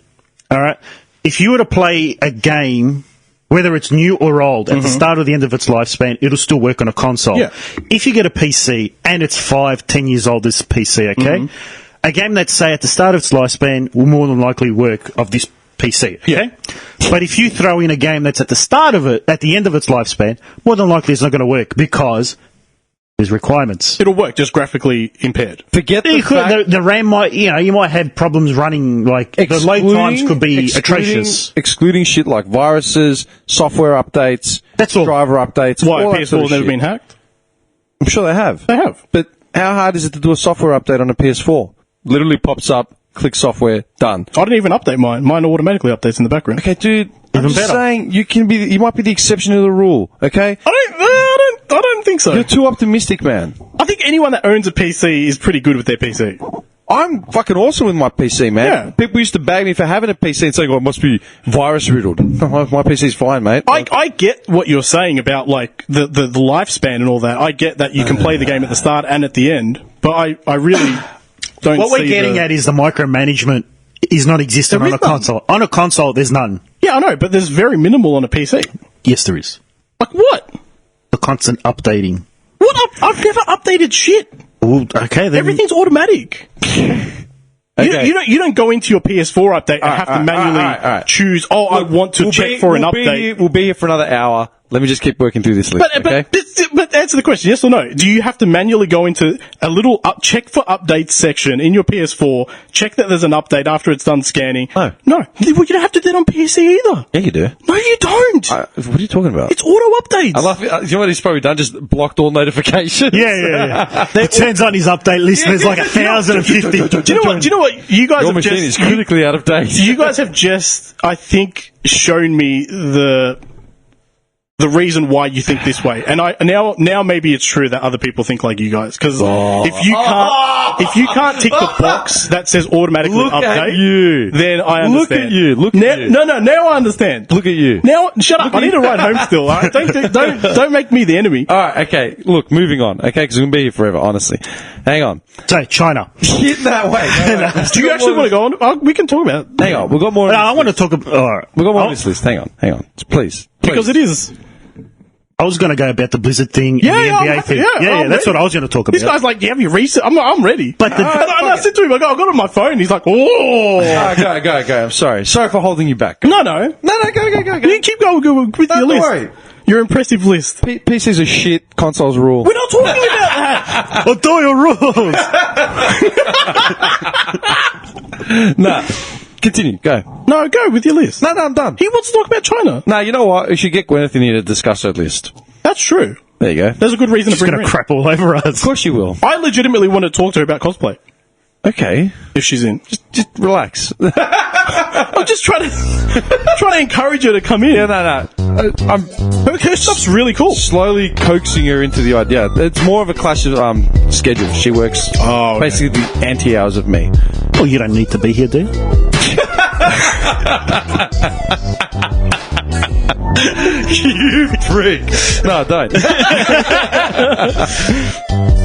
all right, if you were to play a game, whether it's new or old, at the start or the end of its lifespan, it'll still work on a console. Yeah. If you get a PC and it's 5-10 years old, this PC, okay? A game that's, say, at the start of its lifespan will more than likely work of this PC, okay? Yeah. But if you throw in a game that's at the start of it, at the end of its lifespan, more than likely it's not going to work because there's requirements. It'll work, just graphically impaired. Forget the fact... The RAM might, you might have problems running, like, the load times could be atrocious. Excluding shit like viruses, software updates, That's all. driver updates. Why, all that PS4 sort of never shit. been hacked? I'm sure they have. They have. But how hard is it to do a software update on a PS4? Literally pops up, click software, done. I didn't even update mine. Mine automatically updates in the background. Okay, dude, I'm just better. saying, you might be the exception to the rule, okay? I don't think so. You're too optimistic, man. I think anyone that owns a PC is pretty good with their PC. I'm fucking awesome with my PC, man. Yeah. People used to bag me for having a PC and saying, oh, it must be virus riddled. My PC's fine, mate. I get what you're saying about, like, the lifespan and all that. I get that you can play the game at the start and at the end, but I really don't What see we're getting at is the micromanagement is not existent There on is a none. console. On a console, there's none. Yeah, I know, but there's very minimal on a PC. Yes, there is. Like, what? The constant updating. What? I've never updated shit. Ooh, okay, then. Everything's automatic. Okay. You don't go into your PS4 update and have to manually choose, I want to check for an update. We'll be here for another hour. Let me just keep working through this list, okay? But answer the question, yes or no? Do you have to manually go into a little check for updates section in your PS4, check that there's an update after it's done scanning? No. No. Well, you don't have to do that on PC either. Yeah, you do. No, you don't. What are you talking about? It's auto updates. I love it. You know what he's probably done? Just blocked all notifications. Yeah. It turns on his update list, there's like 1,050. Do you know what? You guys Your have machine just... is critically out of date. You guys have just, I think, shown me the reason why you think this way, and now maybe it's true that other people think like you guys, because if you can't tick the box that says automatically Look update, at you. then I Look understand. at you. Look at you. No, now I understand. Look at you. Now, shut up. I need to ride home still. All right? Don't make me the enemy. All right, okay. Look, moving on, okay, because we're going to be here forever, honestly. Hang on. So, China. Get that way. Do you actually want to go on? We can talk about it. Hang on. We've got more. I want to talk about... All right. We've got more on this list. Hang on. Please. Because it is. I I was going to go about the Blizzard thing Yeah, and the yeah, I'm NBA happy. thing. Yeah, I'm that's ready. what I was going to talk about. This guy's like, "Do you have your research?" I'm ready. But the- and I said to him, I got it on my phone. He's like, "Oh, Go. I'm sorry. Sorry for holding you back. no, No, go. You keep going with your don't list. worry. Your impressive list. PCs are shit. Consoles rule. We're not talking about that. Well, do your rules. Nah. Continue. Go. No, go with your list. No, I'm done. He wants to talk about China. No, you know what? We should get Gwyneth in here to discuss her list. That's true. There you go. There's a good reason She's to bring going her to in. crap all over us. Of course you will. I legitimately want to talk to her about cosplay Okay. if she's in. Just relax. I'm just trying to encourage her to come in. Yeah, no. I'm Her stuff's really cool. slowly coaxing her into the idea. It's more of a clash of schedules. She works basically the anti-hours of me. Well, you don't need to be here, do you? You freak. No, I don't.